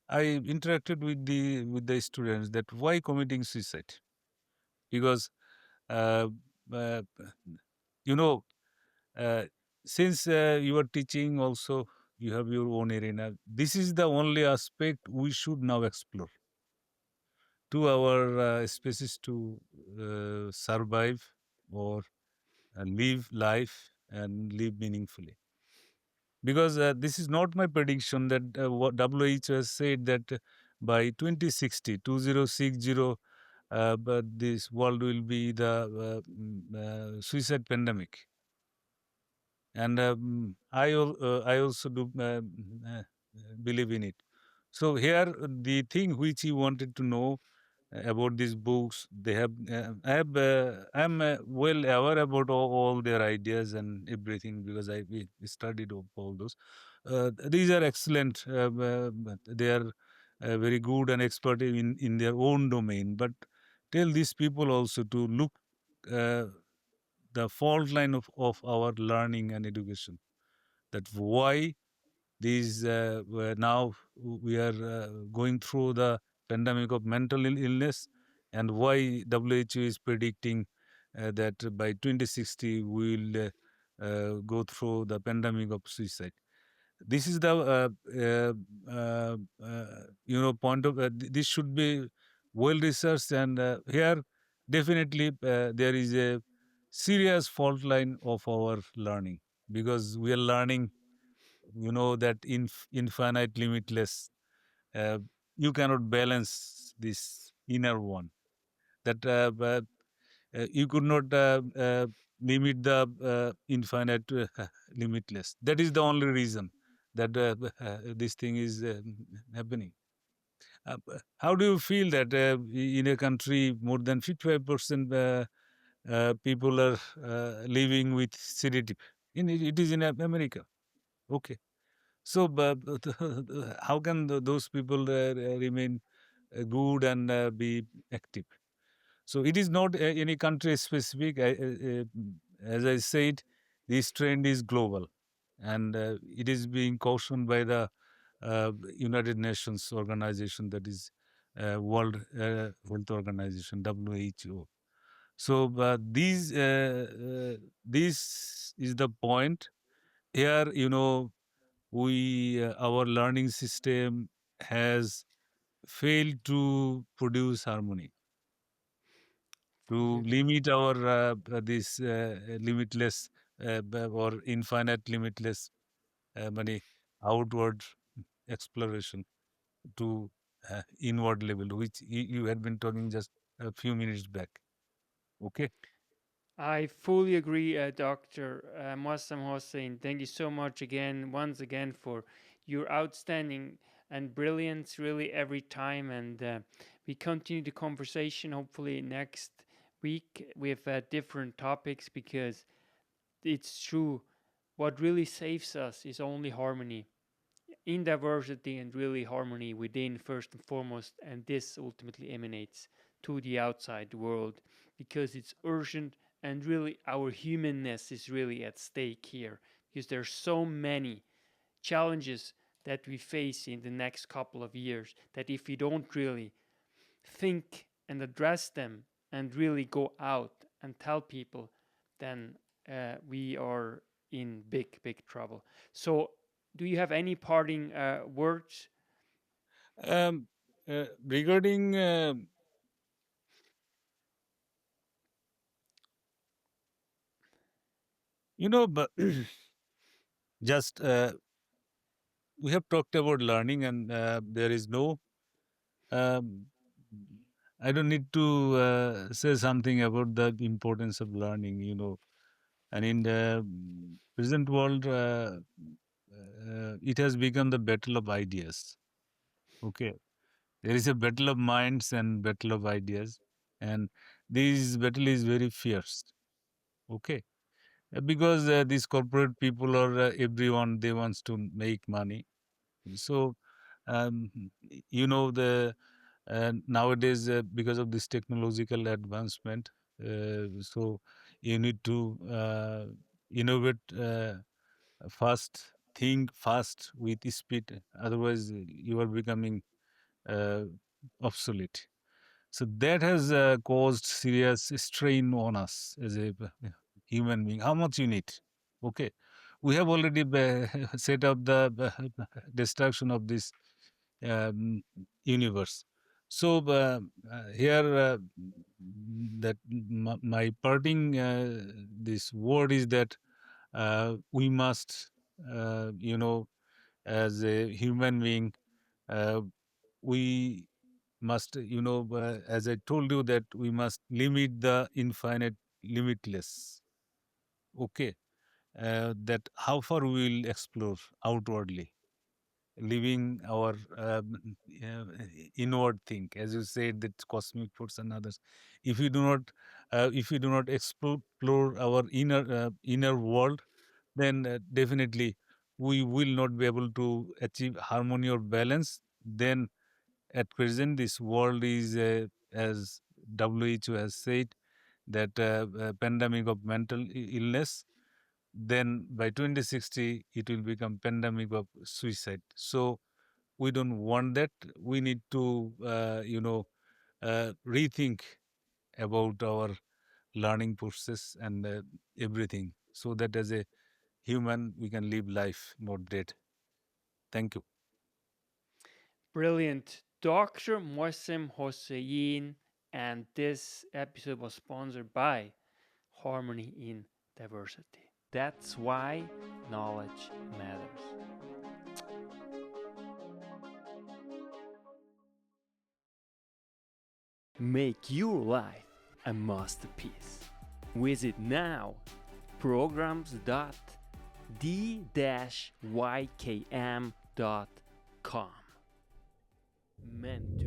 I interacted with the students, that why committing suicide? Because uh, uh, you know, uh, since you are teaching also, you have your own arena. This is the only aspect we should now explore to our species to survive or live life and live meaningfully. Because this is not my prediction, that what WHO has said that by 2060, 2060, but this world will be the suicide pandemic. And I also do believe in it. So here, the thing which he wanted to know about these books, they have. I'm well aware about all their ideas and everything, because we studied all those. These are excellent. They are very good and expert in their own domain. But tell these people also to look uh, the fault line of our learning and education. That why these now we are going through the pandemic of mental illness, and why WHO is predicting that by 2060 we will go through the pandemic of suicide. This is the point of this should be well researched, and here definitely there is a serious fault line of our learning, because we are learning, that infinite, limitless. Uh, you cannot balance this inner one. That you could not limit the infinite to limitless. That is the only reason that this thing is happening. How do you feel that in a country more than 55% people are living with sedative? It is in America. Okay. So, how can those people remain good and be active? So, it is not any country specific. As I said, this trend is global, and it is being cautioned by the United Nations organization, that is World Health Organization, WHO. So, this is the point here. We our learning system has failed to produce harmony, Fully to agree. limit our this limitless or infinite limitless money outward exploration to inward level, which you had been talking just a few minutes back. Okay. I fully agree, Dr. Moazzem Hossain. Thank you so much again, once again, for your outstanding and brilliance, really, every time. And we continue the conversation hopefully next week with different topics, because it's true. What really saves us is only harmony in diversity, and really harmony within first and foremost, and this ultimately emanates to the outside world, because it's urgent, and really our humanness is really at stake here, because there's so many challenges that we face in the next couple of years, that if we don't really think and address them and really go out and tell people, then we are in big trouble. So, do you have any parting words? Regarding but just we have talked about learning, and there is no um, I don't need to say something about the importance of learning, and in the present world, it has become the battle of ideas. Okay. There is a battle of minds and battle of ideas, and this battle is very fierce. Okay. Because these corporate people, or everyone, they wants to make money. So, um, the nowadays, because of this technological advancement, so you need to innovate fast, think fast with speed. Otherwise, you are becoming uh, obsolete. So that has caused serious strain on us as a human being. How much you need? Okay, we have already set up the destruction of this um, universe. So here, that my parting this word is that we must, as a human being, uh, we must, as I told you, that we must limit the infinite, limitless. Okay, that how far we will explore outwardly, leaving our inward think, as you said, that cosmic force and others. If we do not explore our inner world, then definitely we will not be able to achieve harmony or balance. Then at present, this world is, as WHO has said, that pandemic of mental illness. Then by 2060, it will become pandemic of suicide. So we don't want that. We need to, rethink about our learning process and everything, so that as a human we can live life, not dead. Thank you. Brilliant. Dr. Moazzem Hossain, And this episode was sponsored by Harmony in Diversity. That's why knowledge matters. Make your life a masterpiece. Visit now programs.the-ykm.com. Mentor